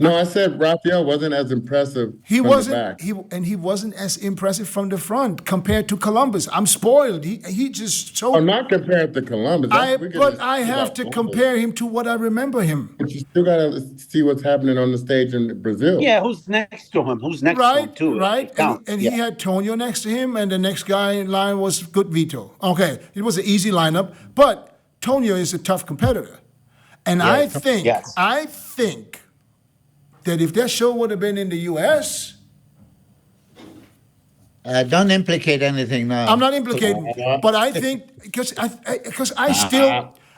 No, I said Rafael wasn't as impressive from the back. He wasn't as impressive from the front compared to Columbus. I'm spoiled. He just so. I'm not compared to Columbus. But I have to compare him to what I remember him. But you still got to see what's happening on the stage in Brazil. Yeah, who's next to him? Who's next to him too? Right, and he had Tonio next to him, and the next guy in line was Good Vito. Okay, it was an easy lineup, but Tonio is a tough competitor, and I think that if that show would have been in the U.S. Don't implicate anything now. I'm not implicating, but I think because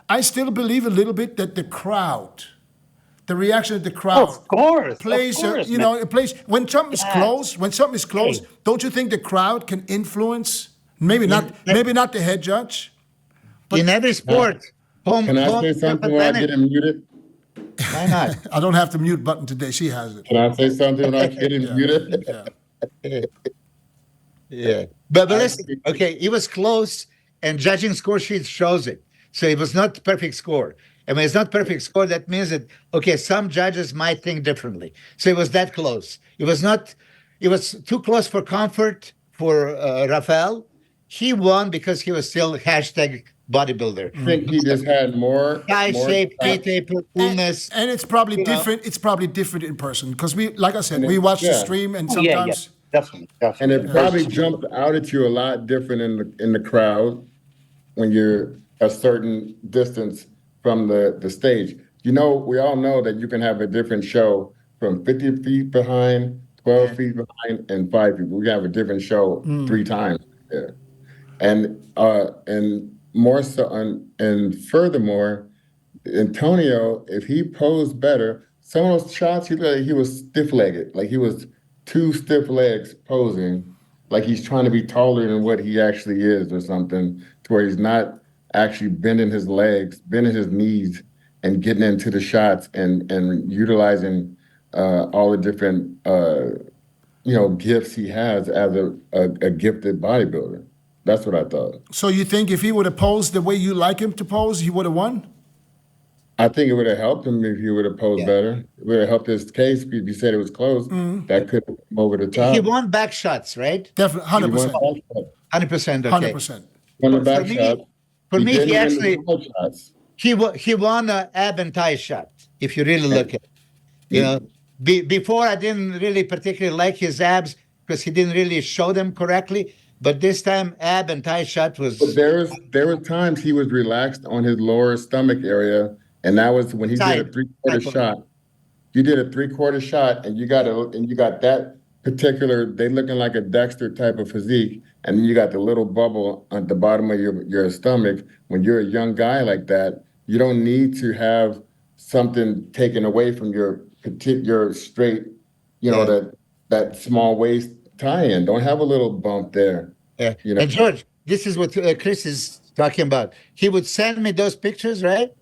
I still believe a little bit that the crowd, the reaction of the crowd, plays. It plays when something is close. When something is close, don't you think the crowd can influence? Maybe not the head judge. But in every sport, can I say something when I get muted? Why not? I don't have the mute button today. She has it. Can I say something when I get muted? Yeah. But listen, okay, it was close, and judging score sheet shows it. So it was not perfect score. And when it's not perfect score, that means that, okay, some judges might think differently. So it was that close. It was too close for comfort for Rafael. He won because he was still hashtag bodybuilder. I think he just had more shape, coolness, and it's probably different. It's probably different in person because like I said, we watched the stream, and sometimes definitely. And it probably jumped out at you a lot different in the crowd when you're a certain distance from the stage. We all know that you can have a different show from 50 feet behind, 12 feet behind, and 5 feet. We have a different show 3 times there, and more so, and furthermore, Antonio, if he posed better, some of those shots he was stiff-legged, like he was 2 stiff legs posing, like he's trying to be taller than what he actually is or something, to where he's not actually bending his legs, bending his knees, and getting into the shots and utilizing all the different gifts he has as a gifted bodybuilder. That's what I thought. So you think if he would have posed the way you like him to pose, he would have won? I think it would have helped him if he would have posed better. It would have helped his case. If you said it was close, that could have come over the top. He won back shots, right? Definitely, 100%. 100%, okay. 100%. Won the back shot. For me, he actually shots. he won an ab and thigh shot. If you really look at it, before I didn't really particularly like his abs because he didn't really show them correctly. But this time, ab and thigh shot was. But there were times he was relaxed on his lower stomach area, and that was when he did a 3/4 shot. You did a 3/4 shot, and you got that particular. They looking like a Dexter type of physique, and then you got the little bubble at the bottom of your stomach. When you're a young guy like that, you don't need to have something taken away from your straight, that small waist tie-in. Don't have a little bump there. Yeah. You know? And George, this is what Chris is talking about. He would send me those pictures, right?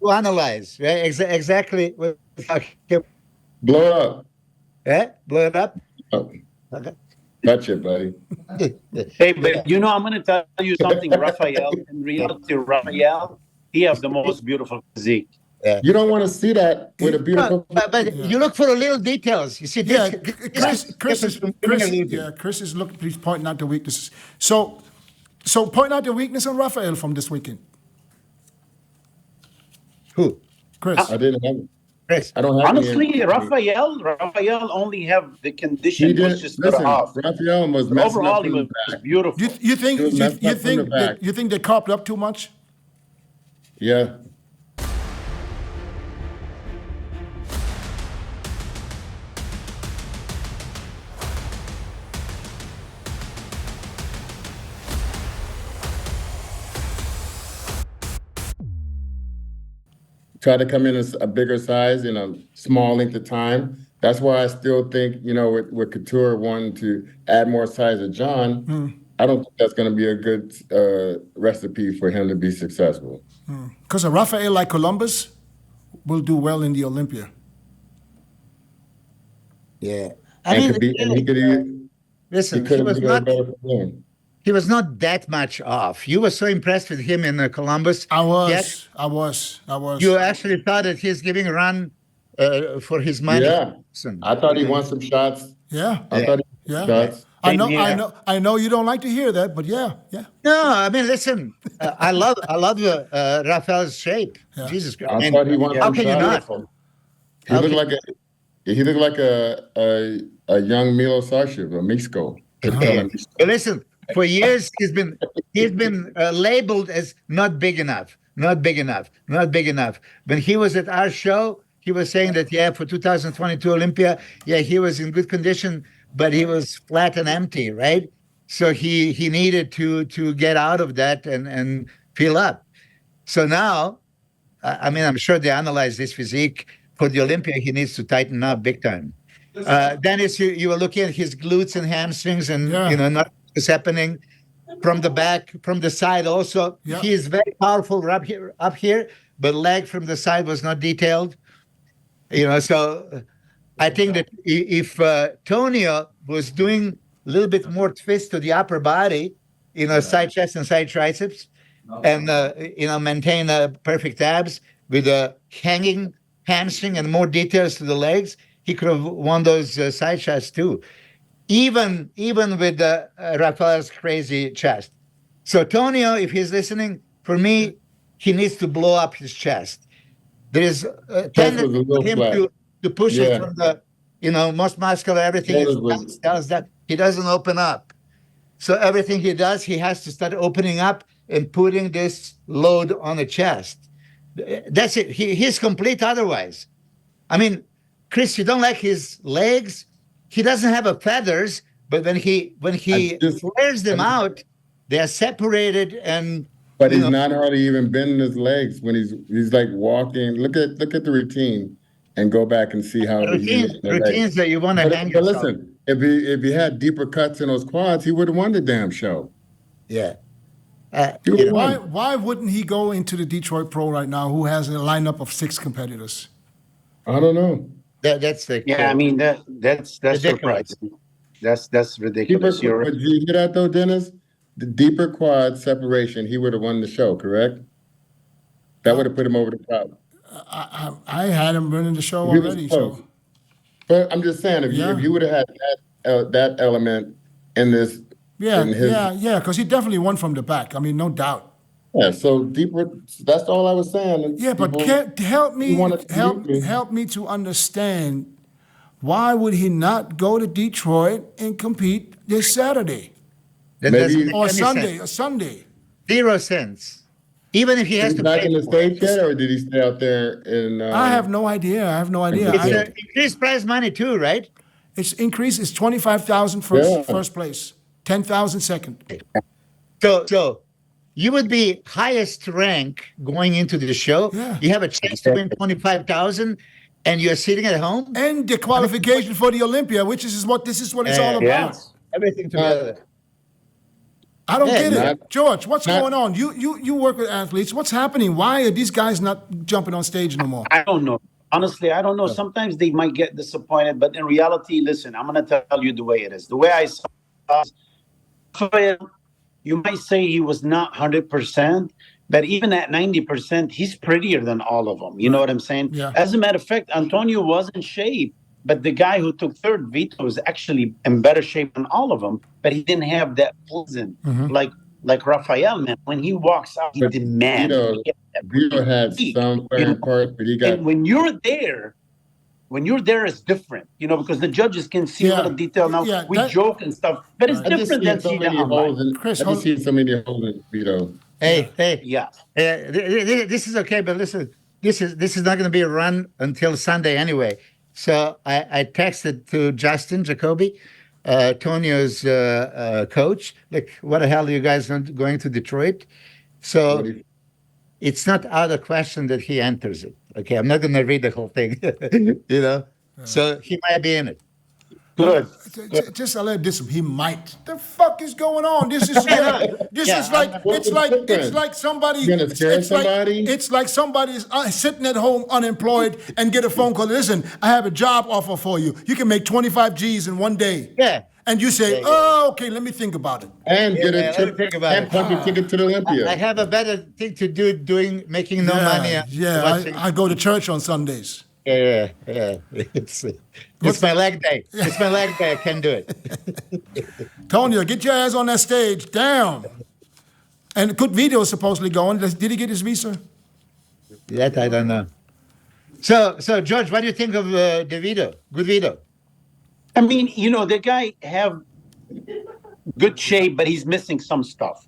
To analyze, right? Exactly what we're talking about. Blow it up. Yeah? Blow it up. Oh, Okay. touch it, buddy. Hey, but you know, I'm going to tell you something, Rafael. In reality, Rafael, he have the most beautiful physique. Yeah. You don't want to see that with a beautiful. But you look for the little details. You see, Yeah, this Chris is Chris is looking. He's pointing out the weaknesses. So point out the weakness on Rafael from this weekend. Who? Chris. I didn't have it. Chris. I don't have Honestly, any. Rafael only have the He condition was didn't just listen. off. Raphael was messing Overall, up he from was the back. beautiful. You think He was messed up from the back. you think they carved up too much? Yeah. Try to come in a bigger size in a small length of time. That's why I still think, with Couture wanting to add more size to John, I don't think that's going to be a good recipe for him to be successful. Because a Rafael like Columbus will do well in the Olympia. Yeah. Listen, he was not that much off. You were so impressed with him in Columbus. I was. You actually thought that he's giving a run for his money. Yeah. I thought he won some shots. Yeah. I thought he won shots. I know you don't like to hear that, but yeah. No, I mean, listen, I love Rafael's shape. Yeah. Jesus Christ. I thought he won how some can you shots. not? He looked like a young Milos of Mexico. But listen, for years he's been labeled as not big enough. When he was at our show, he was saying that for 2022 Olympia, he was in good condition, but he was flat and empty, right? So he needed to get out of that and fill up. So now, I mean, I'm sure they analyzed his physique for the Olympia. He needs to tighten up big time. Dennis, you were looking at his glutes and hamstrings, and nothing is happening from the back, from the side also. Yeah. He is very powerful up here, but leg from the side was not detailed. So I think that if Tonio was doing a little bit more twist to the upper body, side chest and side triceps, and maintain perfect abs with a hanging hamstring and more details to the legs, he could have won those side shots too, even with Rafael's crazy chest. So Tonio, if he's listening, for me, he needs to blow up his chest. There is a tendency for him to push it from the, most muscular, everything tells that he doesn't open up. So everything he does, he has to start opening up and putting this load on the chest. That's it. He's complete otherwise. I mean, Chris, you don't like his legs. He doesn't have feathers, but when he flares them out, they are separated and. But he's not hardly even bending his legs when he's like walking. Look at the routine, and go back and see how routines that you want to hang. But listen, if he had deeper cuts in those quads, he would have won the damn show. Yeah. Why wouldn't he go into the Detroit Pro right now, who has a lineup of 6 competitors? I don't know. That's the I mean that's surprising. That's ridiculous. But did you hear that though, Dennis? The deeper quad separation, he would have won the show, correct? That would have put him over the top. I had him running the show already. So. But I'm just saying, if you would have had that element in this. Because he definitely won from the back. I mean, no doubt. Yeah, so deeper. That's all I was saying. Yeah, but help me to understand, why would he not go to Detroit and compete this Saturday? Or Sunday? 0 cents. Even if he has to back pay in the States yet, or did he stay out there in? I have no idea. It's increased prize money too, right? It's increased. It's 25,000 first place, 10,000 second. So you would be highest rank going into the show. Yeah. You have a chance to win 25,000, and you're sitting at home. And the qualification for the Olympia, which is what it's all about. Yes. Everything together. I don't Yeah, get it, not- George. What's not- going on? You work with athletes. What's happening? Why are these guys not jumping on stage no more? I don't know. Honestly, I don't know. Sometimes they might get disappointed, but in reality, listen, I'm going to tell you the way it is. The way I saw it, Rafael, you might say he was not 100%, but even at 90%, he's prettier than all of them. You know what I'm saying? Yeah. As a matter of fact, Antonio was in shape, but the guy who took third, Vito, was actually in better shape than all of them, but he didn't have that pleasant, like Rafael, man. When he walks out, he But demands. Vito had some wearing parts, but he got And when you're there, it's different, because the judges can see Yeah. little detail. Now Yeah, we that- joke and stuff, but it's I just different seen than so seeing it many online. holes in. Chris, I hold- just seen so many holes in Vito. Hey. Yeah. This is okay, but listen, this is not going to be a run until Sunday anyway. So I texted to Justin Jacoby, Tonio's coach, like, what the hell are you guys going to Detroit? So it's not out of question that he enters it. Okay, I'm not going to read the whole thing, So he might be in it. Good. Just I let this. He might. The fuck is going on? This is like it's like somebody. You gonna scare it's like- somebody? It's like somebody's sitting at home unemployed and get a phone call. Listen, I have a job offer for you. You can make 25 G's in one day. Yeah. And you say, Yeah. oh, okay, let me think about it. And get Yeah, a let me trip think about and it. punch a ticket to the Olympia. I have a better thing to do making no money. Watching- I go to church on Sundays. Yeah. It's my leg day. It's my leg day. I can do it. Tonio, get your ass on that stage, down. And good video is supposedly going. Did he get his visa? That I don't know. So George, what do you think of the video? Good video. I mean, the guy have good shape, but he's missing some stuff.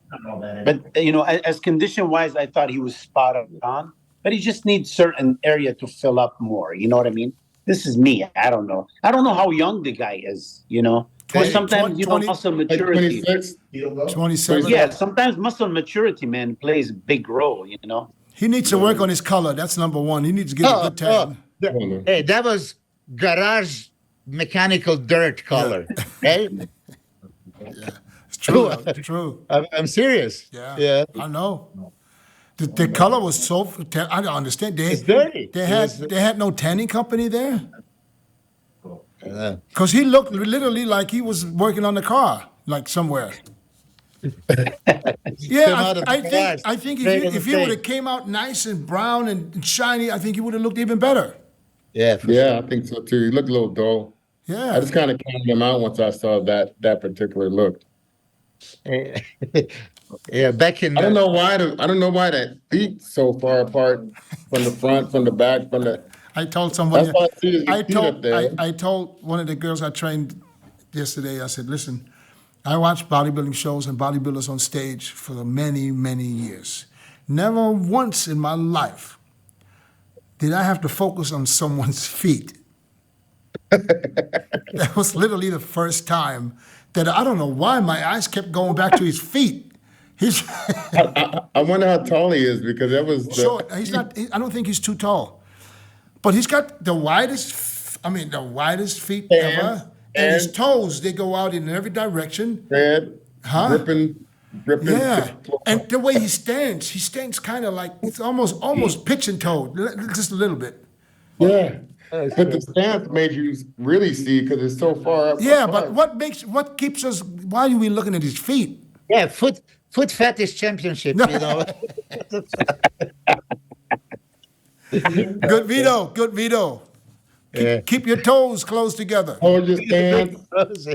But as condition wise, I thought he was spot on. But he just needs certain area to fill up more. You know what I mean? This is me. I don't know. I don't know how young the guy is. Or sometimes 20 muscle Like maturity. 26. 27. Yeah, sometimes muscle maturity, man, plays a big role. He needs to work on his color. That's number one. He needs to get a good tan. Hey, that was garage mechanical dirt color. Hey, It's true. It's true. I'm serious. Yeah. I know. The color was so. I don't understand. It's dirty. They had no tanning company there. Yeah. Because he looked literally like he was working on the car, like somewhere. Came out of the I garage, think straight in if the he would face. have came out nice and brown and shiny, I think he would have looked even better. Yeah. For Yeah, I think so too. He looked a little dull. Yeah. I just kind of counted him out once I saw that particular look. sure. Yeah. Back in. I don't know why that feet so far apart from the front, from the back, from the. I told somebody. That's why I see his feet up there. I told one of the girls I trained yesterday. I said, "Listen, I watch bodybuilding shows and bodybuilders on stage for many, many years. Never once in my life did I have to focus on someone's feet. That was literally the first time that I don't know why my eyes kept going back to his feet. He's I wonder how tall he is because that was the, short. He's not. I don't think he's too tall, but he's got the widest. The widest feet ever. And his toes, they go out in every direction. red, Huh? gripping. Yeah. And the way he stands kind of like it's almost pitching toed, just a little bit. Yeah. But the stance made you really see because it's so far up. Yeah, apart. but what keeps us? Why are we looking at his feet? Yeah. Foot fetish championship. Good Vito. Yeah. Keep your toes close together. Hold your stance.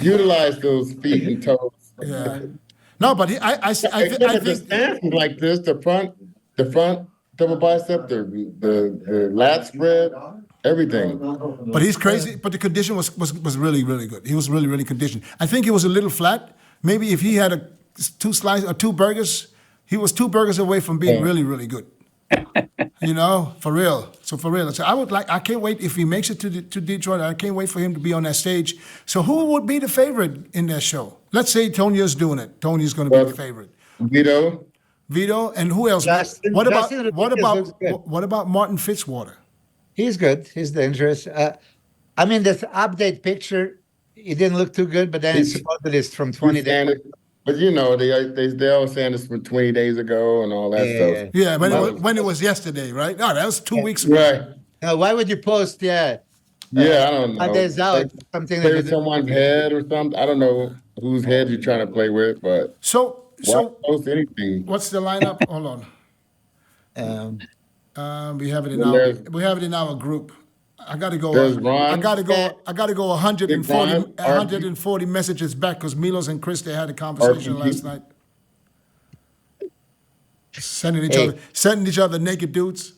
Utilize those feet and toes. Yeah. No, but I Except the think stance is like this: the front double bicep, the lat spread, everything. But he's crazy. But the condition was really, really good. He was really, really conditioned. I think he was a little flat. Maybe if he had two burgers, he was 2 burgers away from being really, really good. For real. So I can't wait if he makes it to Detroit. I can't wait for him to be on that stage. So who would be the favorite in that show? Let's say Tonio's doing it. Tonio's going to be the favorite. Vito, And who else? Justin What Rodriguez looks good. about Martin Fitzwater? He's good. He's dangerous. I mean, the update picture, it didn't look too good, but then it's supposedly it's from 20 days. But you know, they all saying this from 20 days ago and all that stuff. Yeah, when it was yesterday, right? No, that was 2 weeks ago. Right. Now, why would you post? Yeah, I don't know. 5 days out, Like, something play that with someone's head or something. I don't know whose head you're trying to play with, but So why post anything? what's the lineup? Hold Um, on. We have it in Well, our group. I gotta go. There's Ron. I gotta go 140 Ron, 140 messages back because Milos and Chris they had a conversation RPG. last night. Sending each other naked dudes.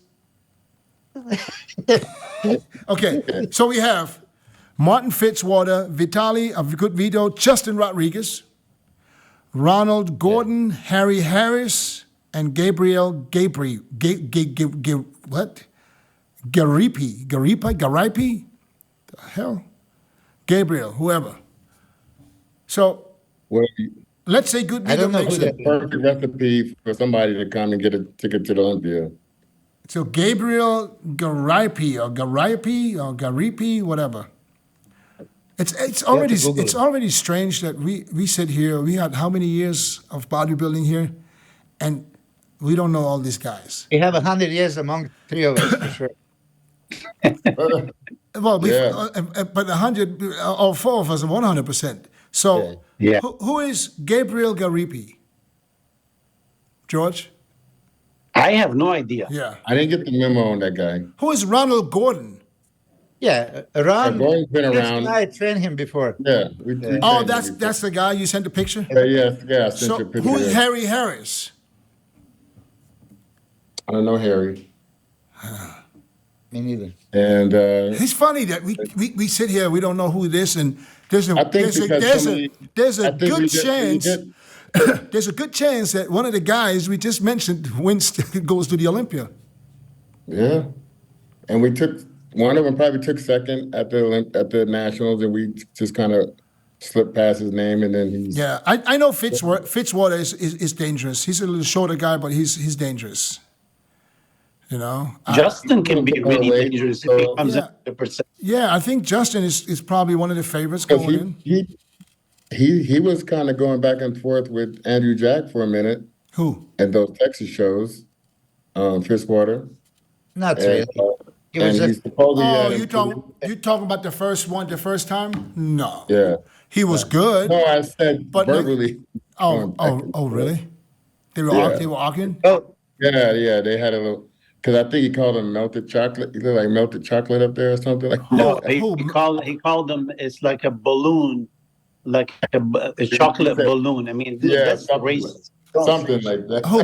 Okay, so we have Martin Fitzwater, Vitali of Good Vito, Justin Rodriguez, Ronald Gordon, Harry Harris, and Gabriel what? Garipi? The hell? Gabriel, whoever. So Well, let's say Good I Vito don't know makes who it. that- perfect recipe for somebody to come and get a ticket to the Olympia. So Gabriel Garipi, whatever. It's already strange that we sit here. We had how many years of bodybuilding here, and we don't know all these guys. we have 100 years among three of us, for sure. Well, Yeah. but 100, all four of us are 100%. So Yeah. who is Gabriel Garipi? George? I have no idea. Yeah. I didn't get the memo on that guy. Who is Ronald Gordon? Yeah, Ron. Gordon's been around. I trained him before. Yeah. Oh, that's the guy you sent the picture? Yeah. I sent So you a picture. who is there. Harry Harris? I don't know Harry. Me neither. And It's funny that we sit here, we don't know who it is, and there's a I think because there's a I think we good did- we chance did- there's a good chance that one of the guys we just mentioned goes to the Olympia. Yeah, and we took one of them probably took second at the nationals, and we just kind of slipped past his name, and then he's Yeah, I know Fitzwater is dangerous. He's a little shorter guy, but he's dangerous. You know. Justin can be really Wait, dangerous if so- he comes Yeah. at 100%. Yeah, I think Justin is probably one of the favorites because going in. he was kind of going back and forth with Andrew Jack for a minute Who? at those Texas shows, Fitzwater, Not and, really. It was and he just, supposedly Oh, had you talking about the first time? No. yeah. He was good. No, I said But- verbally. Really? They were Yeah. they were arguing? oh, Yeah, they had a little, because I think he called him melted chocolate. He looked like melted chocolate up there or something like No, that. he called them, it's like a balloon, like a chocolate balloon. I mean, Yeah, that's something racist. Something like that. Oh,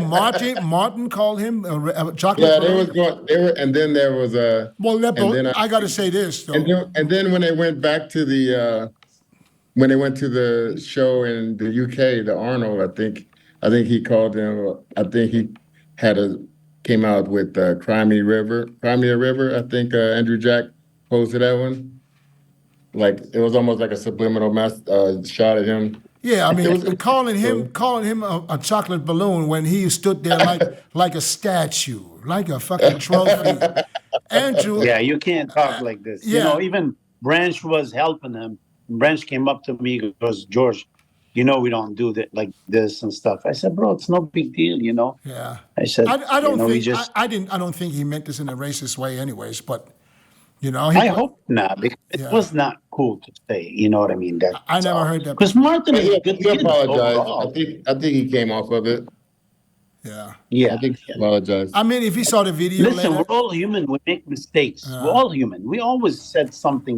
Martin called him a chocolate. Yeah, balloon? and then there was a, Well, and then I got to say this though. and then when they went back to when they went to the show in the UK, the Arnold, I think he called him. I think he came out with Crimea River. I think Andrew Jack posted that one. Like it was almost like a subliminal shot at him. Yeah, I mean, It was- calling him a chocolate balloon when he stood there like a statue, like a fucking trophy. Andrew, Yeah, you can't talk like this. Yeah. You know, even Branch was helping him. Branch came up to me and goes, George, we don't do that like this and stuff. I said, bro, it's no big deal, yeah. I said, I don't think we just. I don't think he meant this in a racist way, anyways. But I hope not, because Yeah. it was not cool to say. You know what I mean? I never heard that. Because Martin is a good He kid apologized. overall. I think he came off of it. Yeah. Yeah. I think he apologized. I mean, if he saw the video Listen, later, we're all human. We make mistakes. We're all human. We always said something,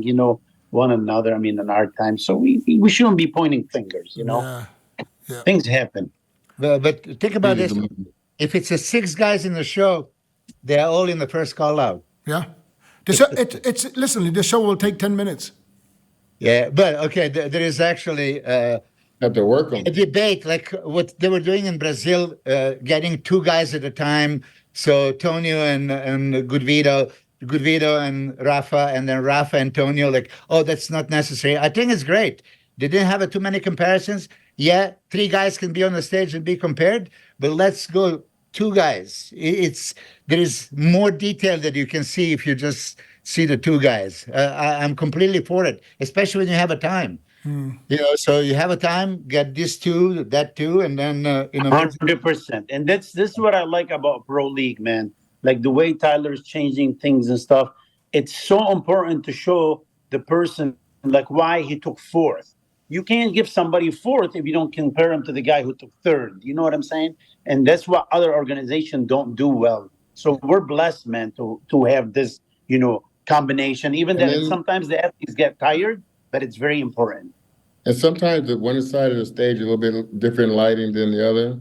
one another. I mean, in our time. So we shouldn't be pointing fingers, Yeah. Things happen. but think about this. If it's a 6 guys in the show, they are all in the first call out. Yeah. The show, listen, the show will take 10 minutes. Yeah, but okay, there is actually Have to work on. a debate like what they were doing in Brazil, getting 2 guys at a time. So Tonio and Good Vito and Rafa, and then Rafa and Tonio. Like, oh, that's not necessary. I think it's great. They didn't have too many comparisons. Yeah, 3 guys can be on the stage and be compared, but let's go two guys. There is more detail that you can see if you just see the two guys. I'm completely for it, especially when you have a time. So you have a time, get this two, that two, and then 100%. And this is what I like about Pro League, man. Like the way Tyler's changing things and stuff. It's so important to show the person like why he took fourth. You can't give somebody fourth if you don't compare him to the guy who took third. You know what I'm saying? And that's what other organizations don't do well. So we're blessed, man, to have this, combination. Even that sometimes the athletes get tired, but it's very important. And sometimes the one side of the stage a little bit different lighting than the other.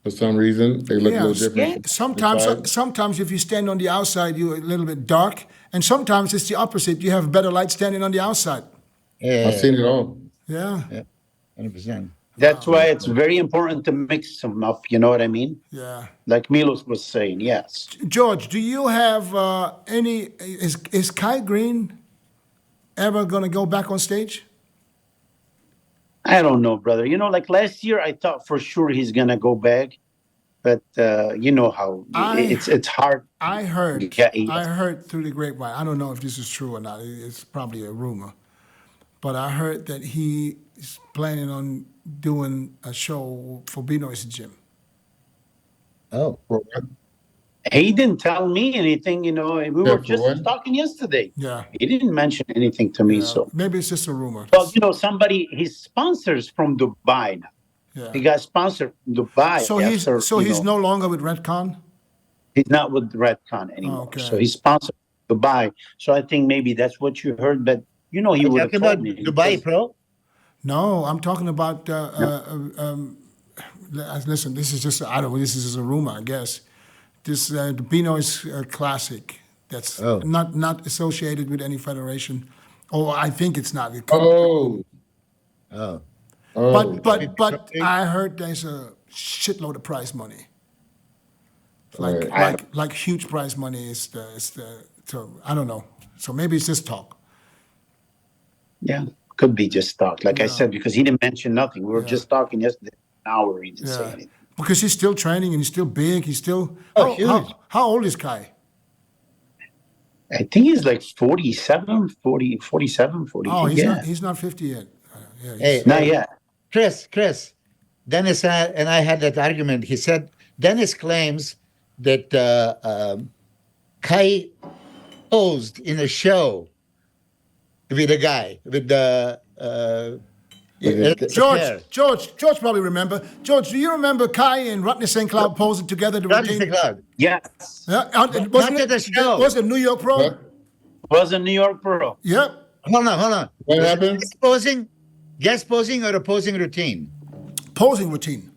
For some reason, they look a little different. Sometimes if you stand on the outside, you're a little bit dark, and sometimes it's the opposite. You have better light standing on the outside. I've seen it all. Yeah. 100%. That's why it's very important to mix them up. You know what I mean? Yeah. Like Milos was saying, yes. George, do you have any? Is Kai Greene ever going to go back on stage? I don't know, brother. Like last year, I thought for sure he's gonna go back, but you know how it's hard. I heard through the grapevine. I don't know if this is true or not. It's probably a rumor, but I heard that he is planning on doing a show for Benoist's gym. Oh. He didn't tell me anything. We were just talking yesterday. Yeah. He didn't mention anything to me. So maybe it's just a rumor. Well, somebody his sponsors from Dubai now. Yeah. He got sponsored from Dubai. So he's no longer with Redcon? He's not with Redcon anymore. Okay. So he's sponsored Dubai. So I think maybe that's what you heard. But he would have told me. Dubai Pro? No, I'm talking about. Listen, this is just this is just a rumor, I guess. This the Benoist Classic. That's not associated with any federation. Or I think it's not. It But I heard there's a shitload of prize money. Like huge prize money is so I don't know. So maybe it's just talk. Yeah, could be just talk. Like I said, because he didn't mention nothing. We were just talking yesterday, an hour. He didn't say anything. Because he's still training and he's still big. He's still huge. How old is Kai? I think he's like 47, 40, 47, 40. Oh, he's not 50 yet. Not yet. Chris, Dennis and I had that argument. He said, Dennis claims that Kai posed in a show with a guy, with the... George probably remember. George, do you remember Kai and Rodney St. Cloud posing together? Rodney St. Cloud. Yes. Wasn't it the show? Was it New York Pro? What? Was a New York Pro. Yep. Hold on. What happened? Guest posing or a posing routine? Posing routine.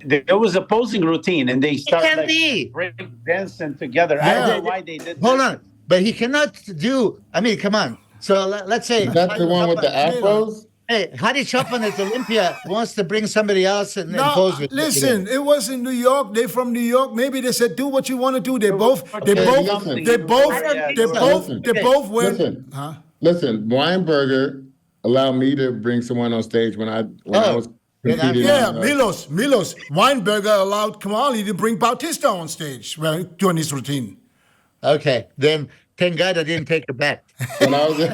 There was a posing routine, and they started be. break dancing together. I don't know why they did that. Hold on. But he cannot do... I mean, come on. So let's say... Is that the one with the afros? Hey, Hadi Chopin at Olympia wants to bring somebody else and pose with. Listen, it was in New York. They're from New York. Maybe they said, "Do what you want to do." They both went. Listen, Weinberger allowed me to bring someone on stage when I was competing. Yeah, Milos Weinberger allowed Kamali to bring Bautista on stage during his routine. Okay, then thank God I didn't take it back. When I was in,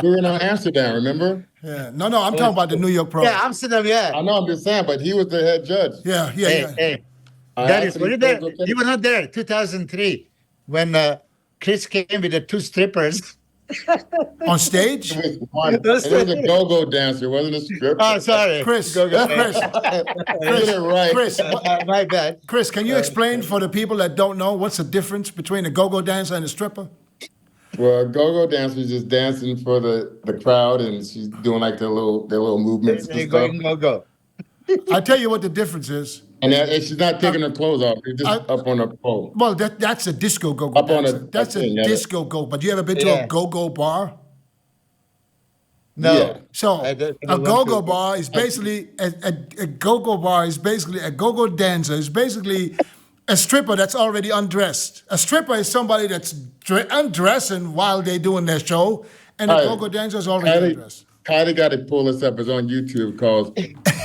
we were in Amsterdam, remember? Yeah, no, I'm talking about the New York Pro. Yeah, Amsterdam, yeah. I know, I'm just saying, but he was the head judge. Yeah. Hey, Dennis, were you there? You were not there, 2003, when Chris came with the two strippers. On stage? It was a go-go dancer, wasn't a stripper. Oh, sorry. Chris, Get it right. My bad. Chris, can you explain for the people that don't know what's the difference between a go-go dancer and a stripper? Well, a go-go dancer is just dancing for the crowd, and she's doing like their little movements and stuff. Go. I'll tell you what the difference is. And she's not taking her clothes off. She's just up on a pole. Well, that's a disco go-go Up on dancer. a That's a thing, yeah. disco go. But you ever been to a go-go bar? No. Yeah. So I a go-go bar is basically a go-go bar is basically a go-go dancer is basically a stripper that's already undressed. A stripper is somebody that's undressing while they're doing their show, and a go-go dancer is already undressed. Kylie got to pull us up. It's on YouTube called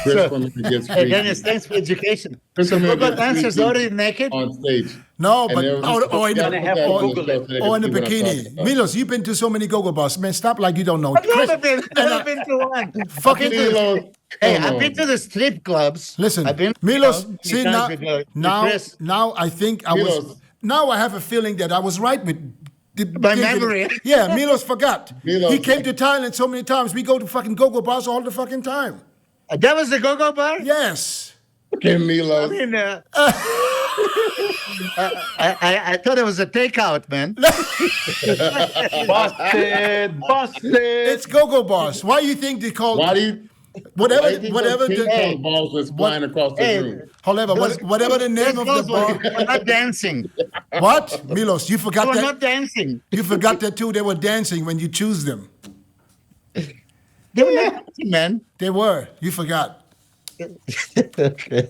Chris Women Gets Hey, Freaky. Dennis, thanks for education. Chris So Women Google Gets dancers Freaky already naked? on stage. No, And but there was or in yeah, the have to put that on the Google show it. so they or in can the see what I'm talking bikini. about. Milos, you've been to so many go-go bars, man. Stop like you don't know. I've never been, and, been to one. fucking Milos, Hey, come I've been on. to the strip clubs. listen, I've been, Milos. many See times now, with Chris. now I think I was. Milos. Now I have a feeling that I was right with. My memory. Yeah, Milos forgot. Milos. He came to Thailand so many times. We go to fucking go-go bars all the fucking time. That was the go-go bar? Yes. Okay, Milos. I mean, I thought it was a takeout, man. Busted. It's go-go bars. Why do you think they call Why do you whatever why do you think whatever those ping the pong balls was flying across the room? however whatever the name of the bar? We're not dancing. What? Milos, you forgot We're that. not dancing. You forgot that too. They were dancing when you choose them. They were not dancing, man. They were. You forgot. Okay.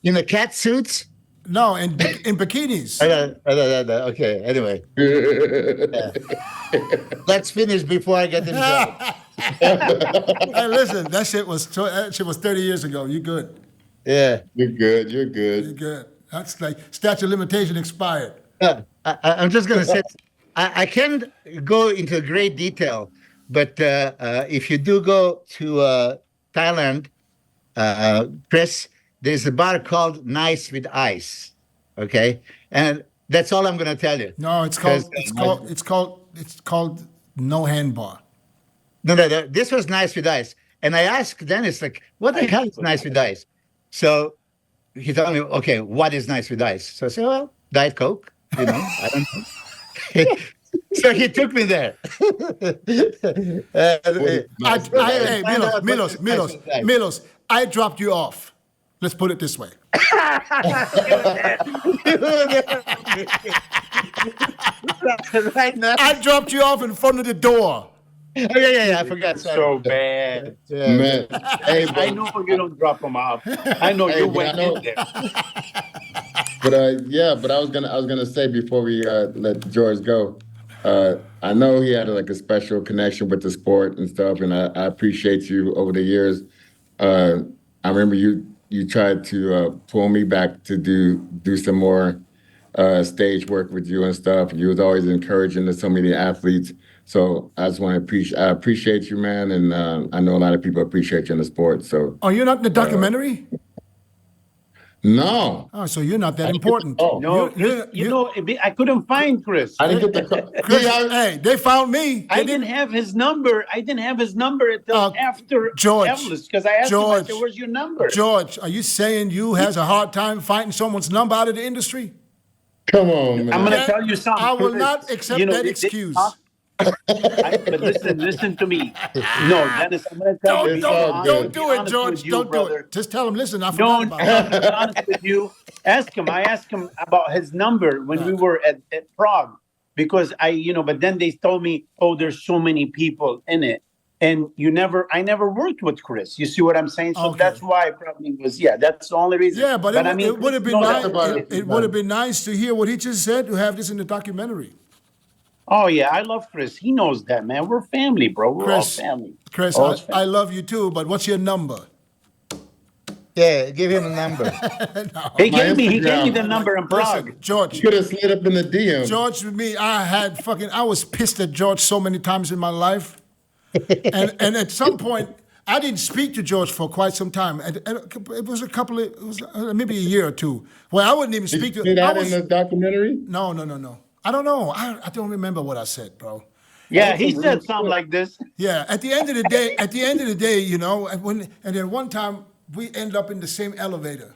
In the cat suits? No, in bikinis. Okay, anyway. Yeah. Let's finish before I get in trouble. Hey, listen, that shit was 30 years ago. You good? Yeah. You're good. You're You good. good? That's like statute of limitation expired. I'm just going to say, I can't go into great detail, but if you do go to Thailand, Chris, there's a bar called Nice with Ice. Okay, and that's all I'm going to tell you. No, it's called no hand bar. No, this was Nice with Ice, and I asked Dennis, like, what the hell is Nice with Ice? So he told me, okay, what is Nice with Ice? So I said, well, Diet Coke, I don't know. So he took me there. Hey, Milos, I dropped you off. Let's put it this way. Right now. I dropped you off in front of the door. Oh, yeah, I forgot. Sorry. So bad. Yeah. Man. Hey, I know you don't drop them off. I know you but went I know- in there. But I was gonna say before we let George go, I know he had like a special connection with the sport and stuff, and I appreciate you over the years. I remember you tried to pull me back to do some more stage work with you and stuff. You was always encouraging to so many athletes. So I just want to appreciate you, man, and I know a lot of people appreciate you in the sport. So Oh, you're not in the documentary? no, Oh, so you're not that important. oh. No, You- Chris, I couldn't find Chris. I didn't get the. Chris, See, I- hey, they found me. I didn't have his number. I didn't have his number until after George, Evelyn's, because I asked him, I George, said, where's your number? George, are you saying you has a hard time finding someone's number out of the industry? Come on, man. I'm going to Okay. tell you something. I will Chris. not accept that they excuse. talk- but listen to me. No, Dennis, I'm going to tell you. Don't do it, honest George. with you, Don't do brother. it. Just tell him, listen, I forgot No, about it. to be honest with you, ask him. I asked him about his number when we were at Prague, because but then they told me, oh, there's so many people in it. And I never worked with Chris. You see what I'm saying? So Okay. that's why I probably was, that's the only reason. Yeah, but it would have been nice. about it. It would have been nice to hear what he just said, to have this in the documentary. Oh, yeah, I love Chris. He knows that, man. We're family, bro. We're Chris, all family. Chris, All family. I love you too, but what's your number? Yeah, give him a number. He My gave me Instagram. the number in Prague. Listen, George, You could have slid up in the DM. George with me, I was pissed at George so many times in my life. and at some point, I didn't speak to George for quite some time. And it was maybe a year or two, where I wouldn't even Did speak you to see that I was- in the documentary? No. I don't know. I don't remember what I said, bro. Yeah, he said something like this. Yeah, at the end of the day, and then one time we ended up in the same elevator.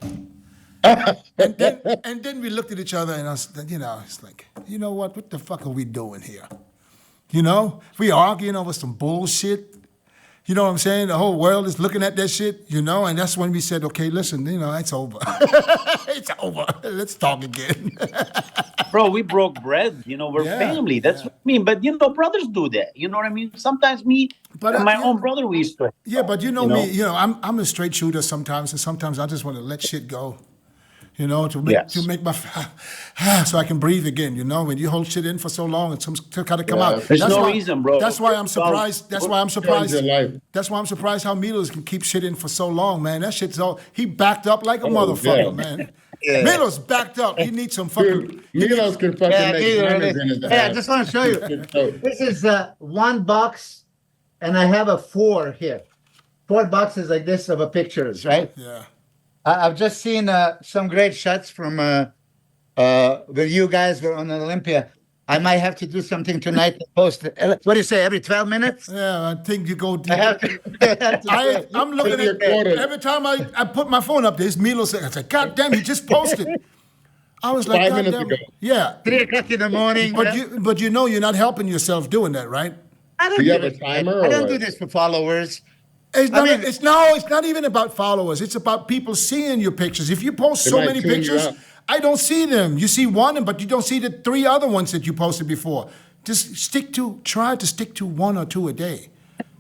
and then we looked at each other and it's like, you know what the fuck are we doing here? We arguing over some bullshit. You know what I'm saying? The whole world is looking at that shit, and that's when we said, okay, listen, it's over. It's over. Let's talk again. Bro, we broke bread. We're Yeah, family. That's what I mean. But, brothers do that. You know what I mean? Sometimes But, and my own brother, we used to. Yeah, but me, I'm a straight shooter sometimes, and sometimes I just want to let shit go. You know, to make my so I can breathe again. You know, when you hold shit in for so long, it's kind of come out. There's no reason, bro. That's why I'm surprised. That's why I'm surprised. Your life. That's why I'm surprised how Milos can keep shit in for so long, man. That shit's all he backed up like a motherfucker, man. Yeah. Milos backed up. He needs some fucking. Dude, Milos can fucking make diamonds in his I ass. just want to show you. This is one box, and I have a 4 here. 4 boxes like this of pictures, right? Yeah. I've just seen some great shots from when you guys were on Olympia. I might have to do something tonight to post it. What do you say, every 12 minutes? Yeah, I think you go deep. I have to. I'm looking at every time I put my phone up, there's Milos. I said, God damn, he just posted. I was like, 5 God minutes damn. ago. Yeah. 3 o'clock in the morning. But you know you're not helping yourself doing that, right? I don't Do you give have a a timer I or don't what? do this for followers. It's not, mean- it's not even about followers. It's about people seeing your pictures. If you post They so might many tune you pictures, out. I don't see them. You see one, but you don't see the 3 other ones that you posted before. Just try to stick to 1 or 2 a day.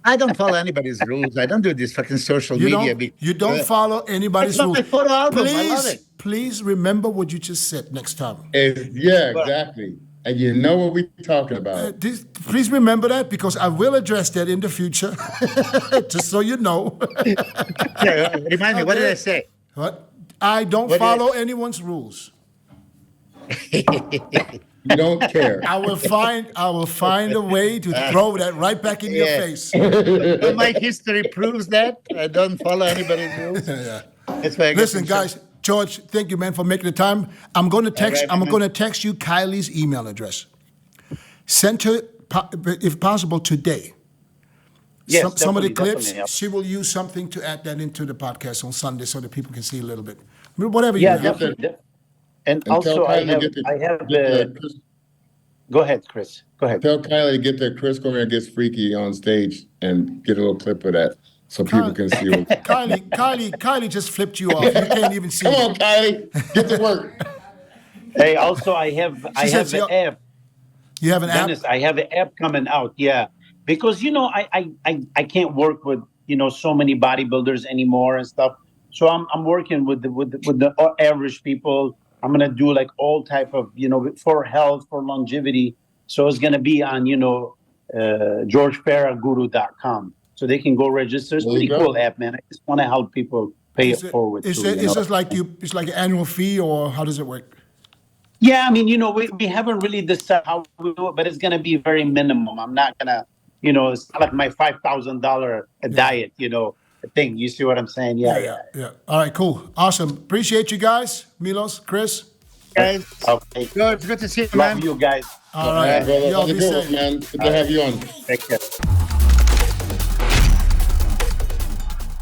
I don't follow anybody's rules. I don't do this fucking social You media. don't follow anybody's It's not rules. my photo album. I love it. Please remember what you just said next time. Yeah, exactly. And you know what we're talking about. Please remember that because I will address that in the future, just so you know. Yeah, remind me, what did I say? What? I don't What follow anyone's rules. You don't care. I will find a way to throw that right back in your Yeah. face. Well, my history proves that. I don't follow anybody's rules. Yeah. That's why I get Listen, in trouble. guys, George, thank you, man, for making the time. I'm going to text. right, I'm man. going to text you Kylie's email address. Send her, if possible, today. Yes, Some of the definitely, clips. definitely. She will use something to add that into the podcast on Sunday, so that people can see a little bit. Whatever Yeah, you have. definitely. And tell also, I Kylie to have get the. Chris- Go ahead, Chris. Go ahead. Tell Kylie to get the Chris Cormier Gets Freaky on stage and get a little clip of that so people can see what. Kylie just flipped you off. You can't even see Come it. on, Kylie, get to work. Hey, also, I have says an app. You have an app? Dennis, I have an app coming out. Yeah, because I can't work with so many bodybuilders anymore and stuff. So I'm working with the average people. I'm gonna do like all type of for health, for longevity. So it's gonna be on GeorgeFarahGuru.com. So they can go register. It's There you pretty go. cool app, man. I just want to help people pay it forward. Is too, it just like it's like an annual fee, or how does it work? Yeah, I mean, we haven't really decided how we do it, but it's going to be very minimum. I'm not going to, it's not like my $5,000 diet, thing. You see what I'm saying? Yeah. All right, cool. Awesome. Appreciate you guys. Milos, Chris. Guys, Okay. good to see you, man. Love you guys. All right. Brother, Y'all have a be good one, safe. man. Good to have you on. Take care.